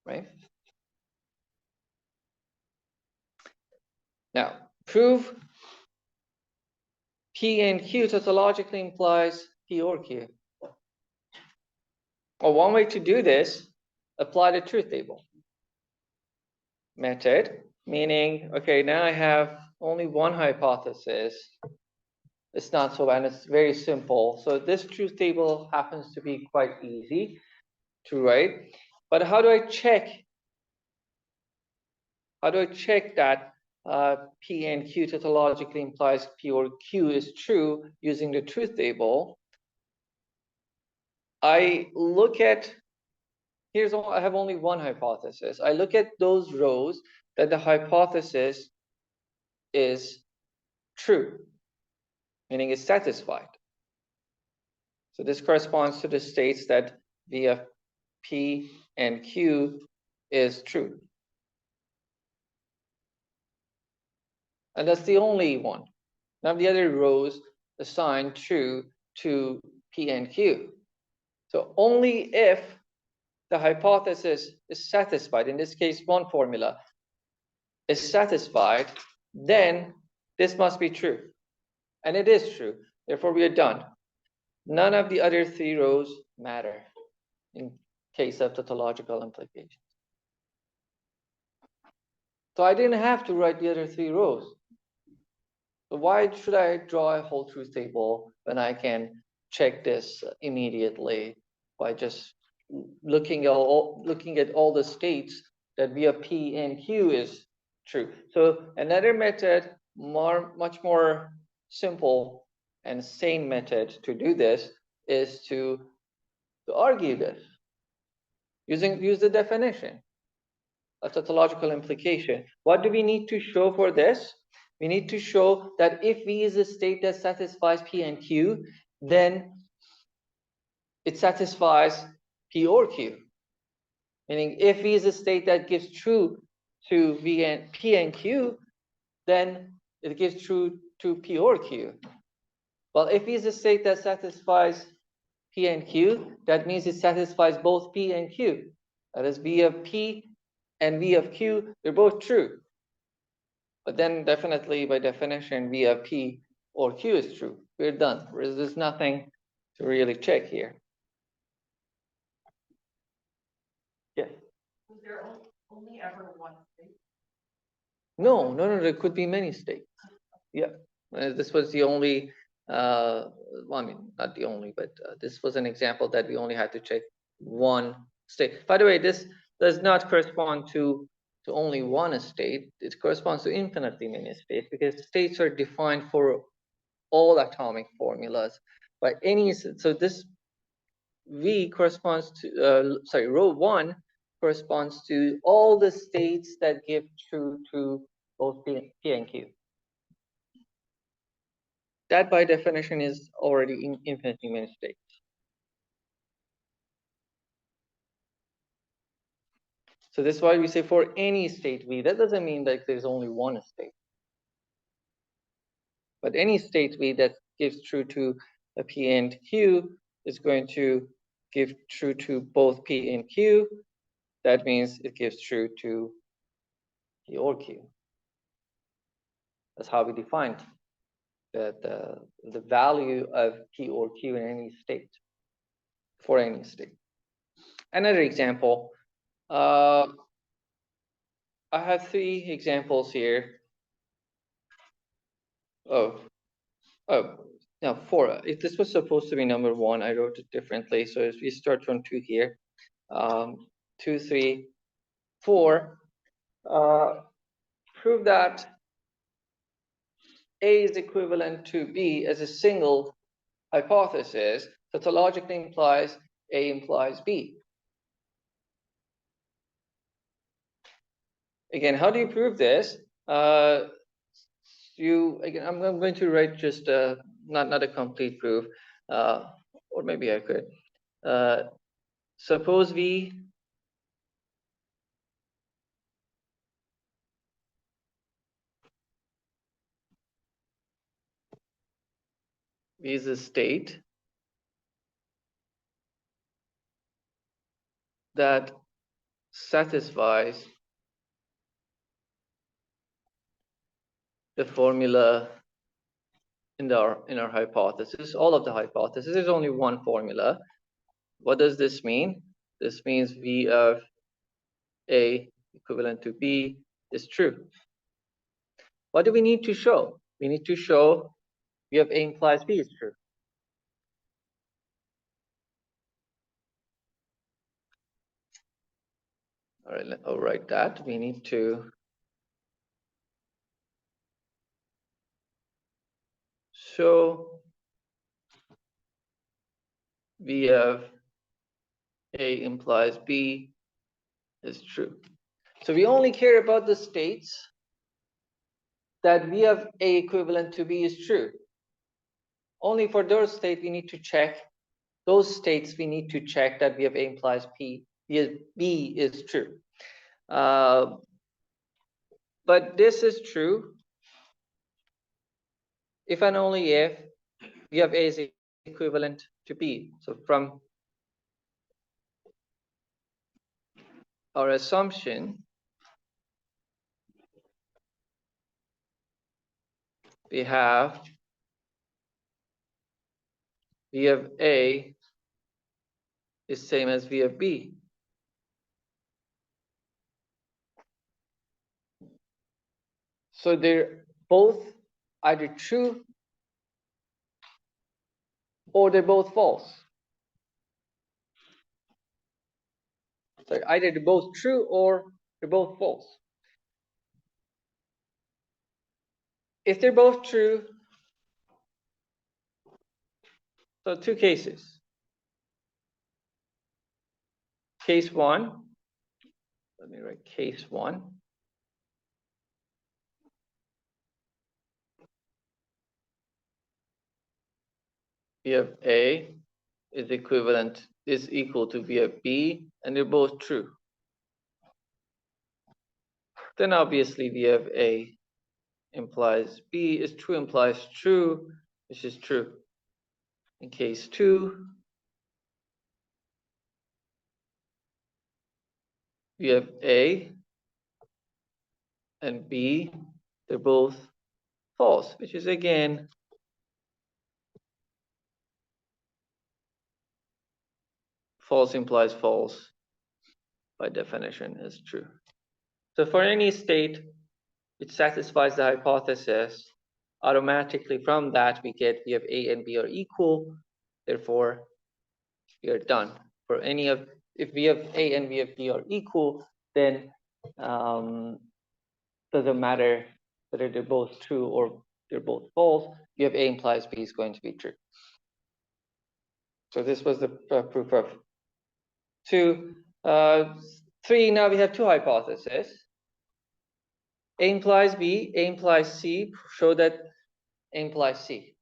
right? Now, prove P and Q tautologically implies P or Q. Well, one way to do this, apply the truth table method, meaning, okay, now I have only one hypothesis. It's not so bad, it's very simple. So this truth table happens to be quite easy to write. But how do I check? How do I check that P and Q tautologically implies P or Q is true using the truth table? I look at, I have only one hypothesis. I look at those rows that the hypothesis is true, meaning it's satisfied. So this corresponds to the states that V of P and Q is true. And that's the only one. Now the other rows assign true to P and Q. So only if the hypothesis is satisfied, in this case, one formula is satisfied, then this must be true. And it is true. Therefore, we are done. None of the other three rows matter in case of tautological implications. So I didn't have to write the other three rows. So why should I draw a whole truth table when I can check this immediately by just looking at all the states that V of P and Q is true? So another method, much more simple and sane method to do this is to argue this use the definition of tautological implication. What do we need to show for this? We need to show that if V is a state that satisfies P and Q, then it satisfies P or Q. Meaning if V is a state that gives true to P and Q, then it gives true to P or Q. Well, if V is a state that satisfies P and Q, that means it satisfies both P and Q. That is, V of P and V of Q, they're both true. But then definitely, by definition, V of P or Q is true. We're done. There's nothing to really check here. Yes? Was there only ever one state? No, there could be many states. Yeah, this was the only, well, I mean, not the only, but this was an example that we only had to check one state. By the way, this does not correspond to only one state. It corresponds to infinitely many states, because states are defined for all atomic formulas by any. So this V corresponds to, row 1 corresponds to all the states that give true to both P and Q. That by definition is already in infinitely many states. So this is why we say for any state V. That doesn't mean that there's only one state. But any state V that gives true to a P and Q is going to give true to both P and Q. That means it gives true to P or Q. That's how we defined the value of P or Q in any state, for any state. Another example, I have 3 examples here. No, 4. If this was supposed to be number 1, I wrote it differently. So if we start from 2 here, 2, 3, 4, prove that A is equivalent to B as a single hypothesis, tautologically implies A implies B. Again, how do you prove this? I'm going to write just not a complete proof, or maybe I could. Suppose V V is a state that satisfies the formula in our hypothesis. All of the hypothesis is only one formula. What does this mean? This means V of A equivalent to B is true. What do we need to show? We need to show V of A implies B is true. All right, I'll write that. We need to show V of A implies B is true. So we only care about the states that V of A equivalent to B is true. Only for those states we need to check. Those states we need to check that V of A implies B is true. But this is true if and only if V of A is equivalent to B. So from our assumption, we have V of A is same as V of B. So they're both either true or they're both false. So either they're both true or they're both false. If they're both true, so two cases. Case one, let me write case one. V of A is equal to V of B, and they're both true. Then obviously V of A implies B is true implies true, which is true. In case two, V of A and B, they're both false, which is again false implies false by definition is true. So for any state which satisfies the hypothesis, automatically from that we get V of A and B are equal, therefore we are done. For any of, if V of A and V of B are equal, then doesn't matter whether they're both true or they're both false, V of A implies B is going to be true. So this was the proof of 2. 3, now we have two hypotheses. A implies B, A implies C, show that A implies C.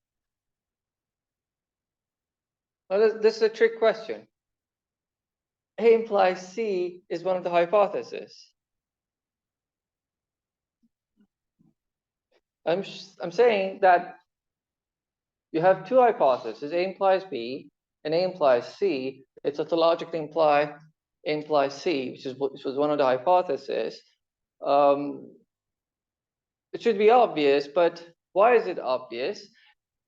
Now this is a trick question. A implies C is one of the hypotheses. I'm saying that you have two hypotheses, A implies B and A implies C. It's tautologically imply A implies C, which was one of the hypotheses. It should be obvious, but why is it obvious?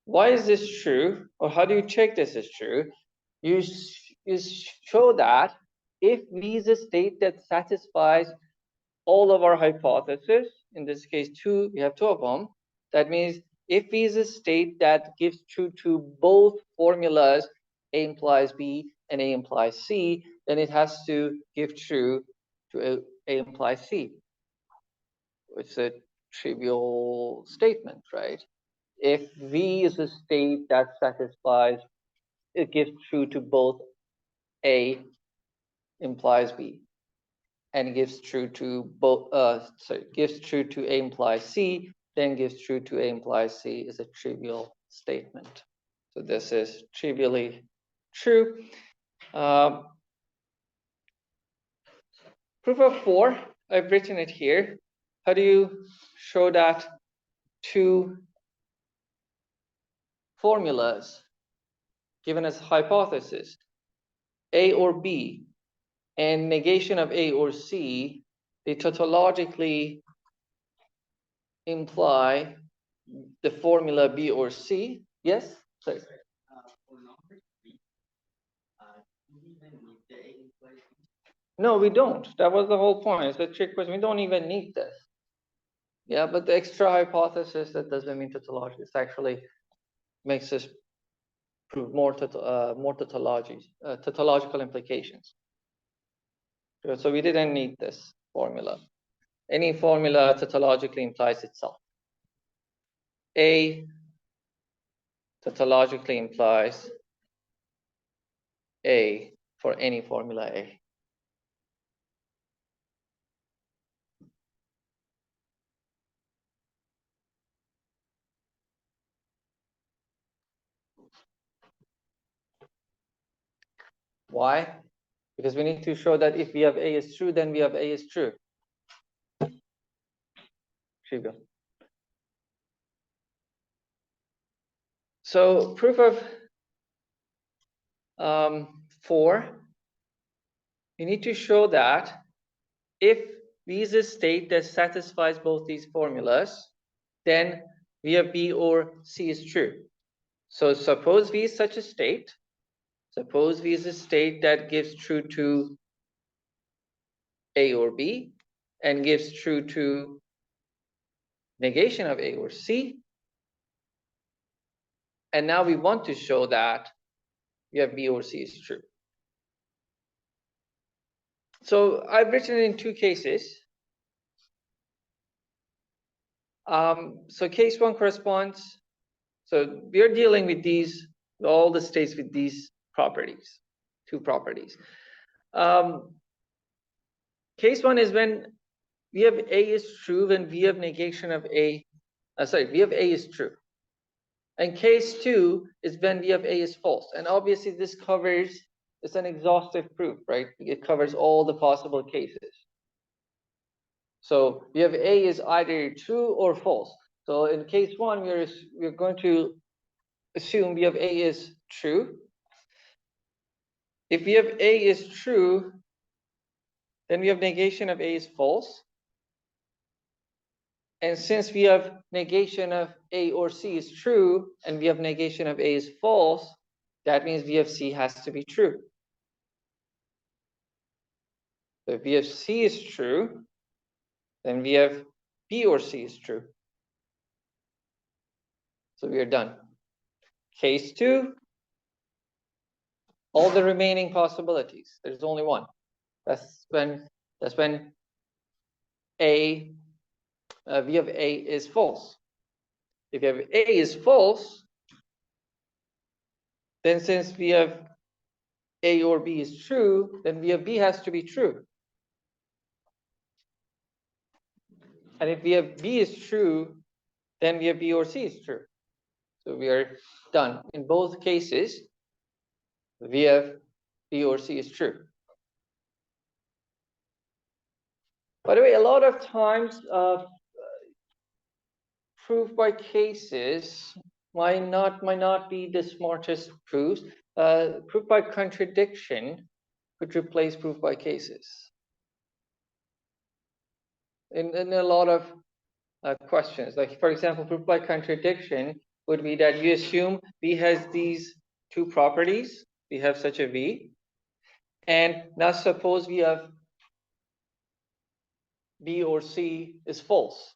Why is this true? Or how do you check this is true? You show that if V is a state that satisfies all of our hypotheses, in this case we have two of them, that means if V is a state that gives true to both formulas, A implies B and A implies C, then it has to give true to A implies C. It's a trivial statement, right? If V is a state that satisfies, it gives true to both A implies B and gives true to both, gives true to A implies C, then gives true to A implies C is a trivial statement. So this is trivially true. Proof of 4, I've written it here. How do you show that two formulas given as hypothesis, A or B, and negation of A or C, they tautologically imply the formula B or C. Yes? Sorry. For number 3, do we even need the A implies B? No, we don't. That was the whole point. It's a trick question. We don't even need this. Yeah, but the extra hypothesis, that doesn't mean tautology. It actually makes us prove more tautological implications. So we didn't need this formula. Any formula tautologically implies itself. A tautologically implies A for any formula A. Why? Because we need to show that if we have A is true, then we have A is true. Trivial. So proof of 4, you need to show that if B is a state that satisfies both these formulas, then we have B or C is true. So suppose V is such a state. Suppose V is a state that gives true to A or B and gives true to negation of A or C. And now we want to show that we have B or C is true. So I've written it in 2 cases. So case 1 corresponds. So we are dealing with these, all the states with these properties, 2 properties. Case 1 is when we have A is true when we have negation of A. We have A is true. And case 2 is when we have A is false. And obviously this covers, it's an exhaustive proof, right? It covers all the possible cases. So we have A is either true or false. So in case 1, we're going to assume we have A is true. If we have A is true, then we have negation of A is false. And since we have negation of A or C is true, and we have negation of A is false, that means V of C has to be true. So if V of C is true, then we have B or C is true. So we are done. Case 2, all the remaining possibilities. There's only one. That's when A, V of A is false. If you have A is false, then since we have A or B is true, then V of B has to be true. And if we have B is true, then we have B or C is true. So we are done. In both cases, we have B or C is true. By the way, a lot of times, proof by cases might not be the smartest proofs. Proof by contradiction could replace proof by cases. In a lot of questions, like for example, proof by contradiction would be that you assume V has these 2 properties. We have such a V, and now suppose we have B or C is false.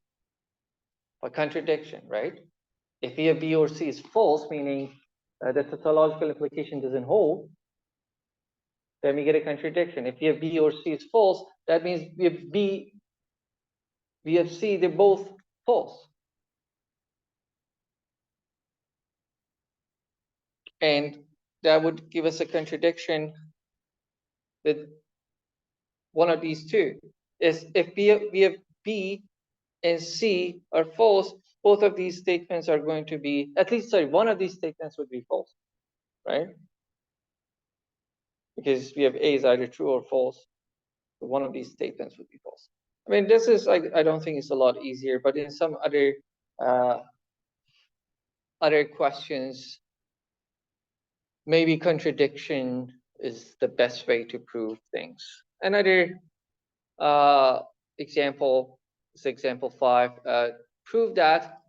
By contradiction, right? If we have B or C is false, meaning the tautological implication doesn't hold, then we get a contradiction. If we have B or C is false, that means we have B, we have C, they're both false. And that would give us a contradiction with one of these 2. Is if we have B and C are false, both of these statements are going to be, at least, sorry, one of these statements would be false, right? Because we have A is either true or false. So one of these statements would be false. I mean, this is, I don't think it's a lot easier, but in some other other questions, maybe contradiction is the best way to prove things. Another example is example 5. Prove that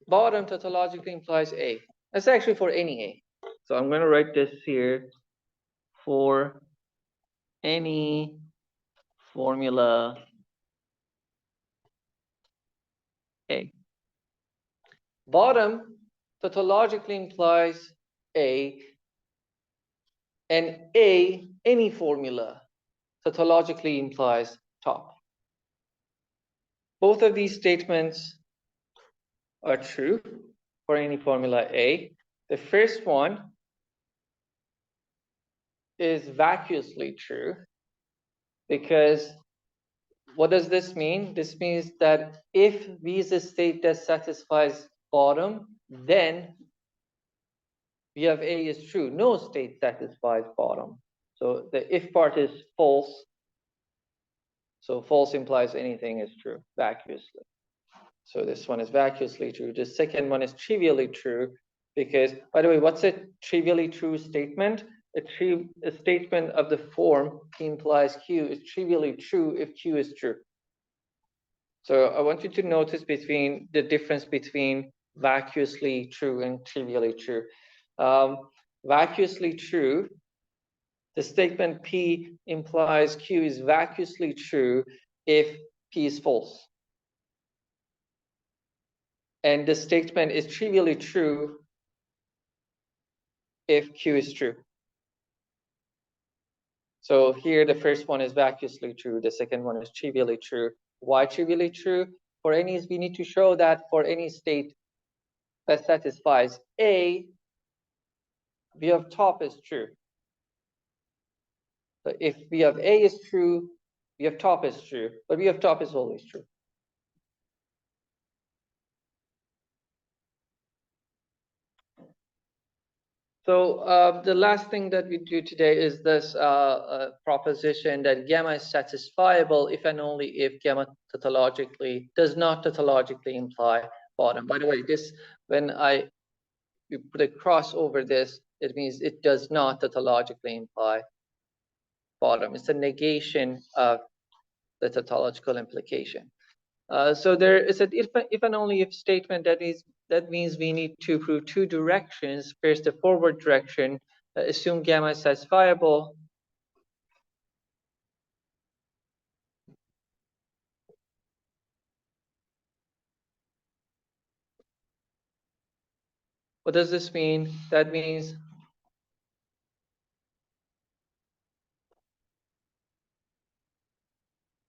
bottom tautologically implies A. That's actually for any A. So I'm going to write this here. For any formula A. Bottom tautologically implies A, and A, any formula, tautologically implies top. Both of these statements are true for any formula A. The first one is vacuously true because what does this mean? This means that if V is a state that satisfies bottom, then V of A is true. No state satisfies bottom. So the if part is false. So false implies anything is true vacuously. So this one is vacuously true. The second one is trivially true because, by the way, what's a trivially true statement? A statement of the form P implies Q is trivially true if Q is true. So I want you to notice between the difference between vacuously true and trivially true. Vacuously true, the statement P implies Q is vacuously true if P is false. And the statement is trivially true if Q is true. So here the first one is vacuously true, the second one is trivially true. Why trivially true? For any, we need to show that for any state that satisfies A, V of top is true. So if V of A is true, V of top is true, but V of top is always true. So the last thing that we do today is this proposition that gamma is satisfiable if and only if gamma tautologically does not tautologically imply bottom. By the way, this when you put a cross over this, it means it does not tautologically imply bottom. It's a negation of the tautological implication. So there is an if and only if statement that means we need to prove two directions. First, the forward direction, assume gamma is satisfiable. What does this mean? That means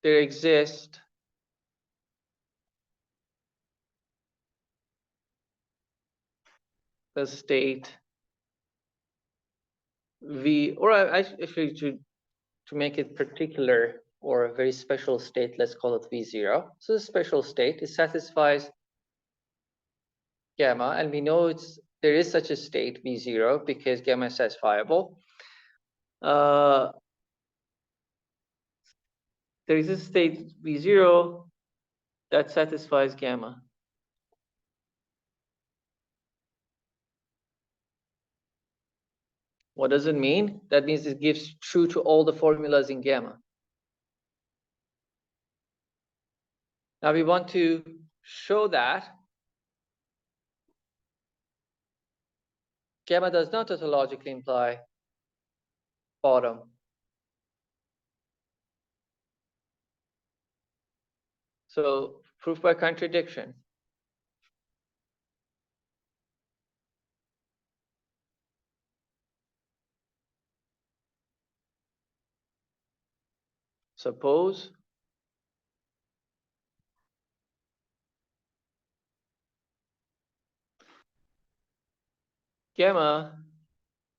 there exists the state V, or actually to make it particular or a very special state, let's call it V0. So the special state, it satisfies gamma, and we know there is such a state V0 because gamma is satisfiable. There is a state V0 that satisfies gamma. What does it mean? That means it gives true to all the formulas in gamma. Now we want to show that gamma does not tautologically imply bottom. So proof by contradiction. Suppose gamma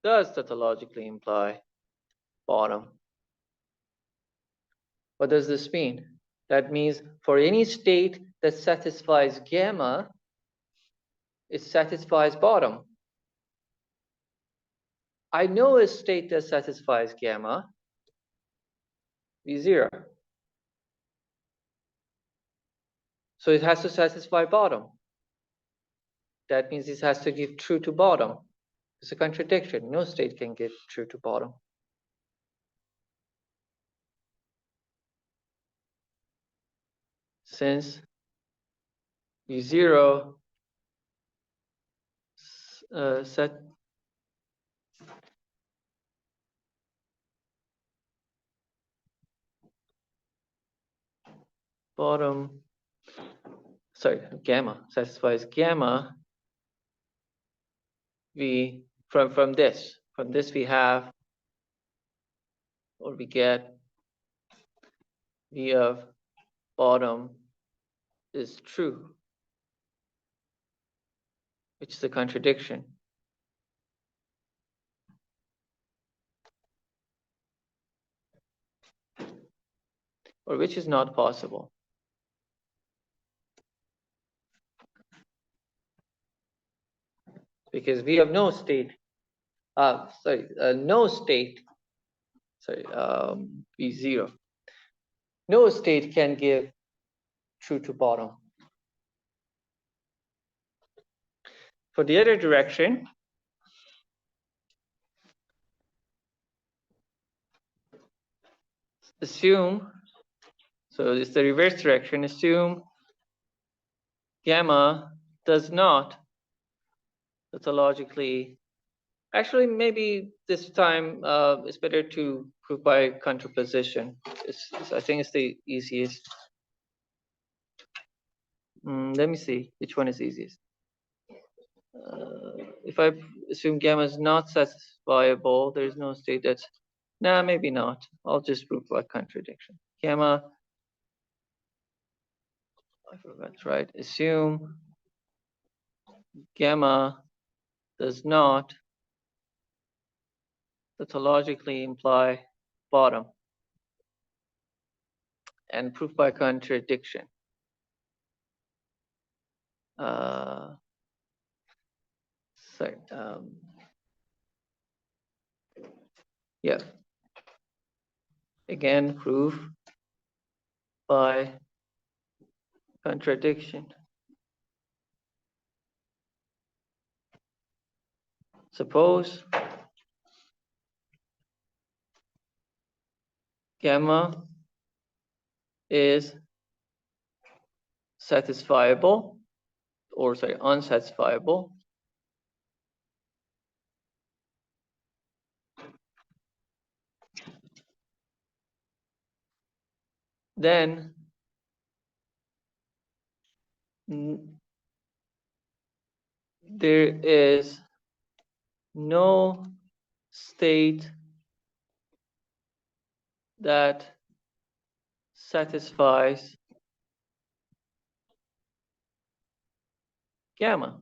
does tautologically imply bottom. What does this mean? That means for any state that satisfies gamma, it satisfies bottom. I know a state that satisfies gamma, V0. So it has to satisfy bottom. That means it has to give true to bottom. It's a contradiction. No state can give true to bottom. Since U0 set bottom, sorry, gamma satisfies gamma, we from this we have, or we get, V of bottom is true, which is a contradiction. Or which is not possible. Because we have no state, no state, V0. No state can give true to bottom. For the other direction, assume, so it's the reverse direction, assume gamma does not tautologically, actually maybe this time it's better to prove by contraposition. I think it's the easiest. Let me see which one is easiest. If I assume gamma is not satisfiable, there is no state that's, nah, maybe not. I'll just prove by contradiction. Gamma, I forgot, right? Assume gamma does not tautologically imply bottom, and proof by contradiction. Sorry. Yeah. Again, proof by contradiction. Suppose gamma is satisfiable, or sorry, unsatisfiable, then there is no state that satisfies gamma.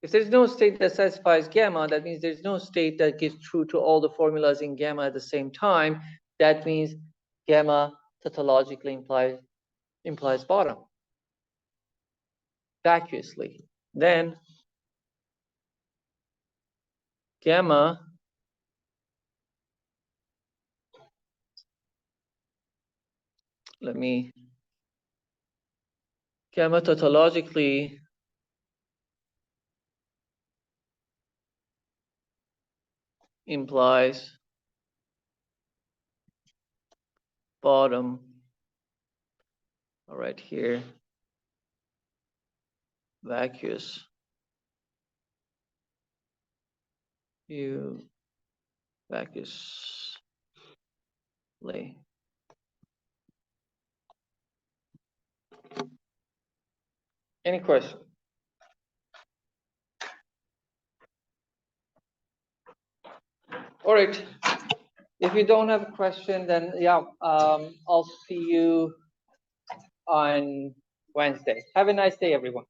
If there's no state that satisfies gamma, that means there's no state that gives true to all the formulas in gamma at the same time. That means gamma tautologically implies bottom vacuously. Then gamma gamma tautologically implies bottom. All right, here, vacuously. Any question? All right. If you don't have a question, then yeah, I'll see you on Wednesday. Have a nice day, everyone.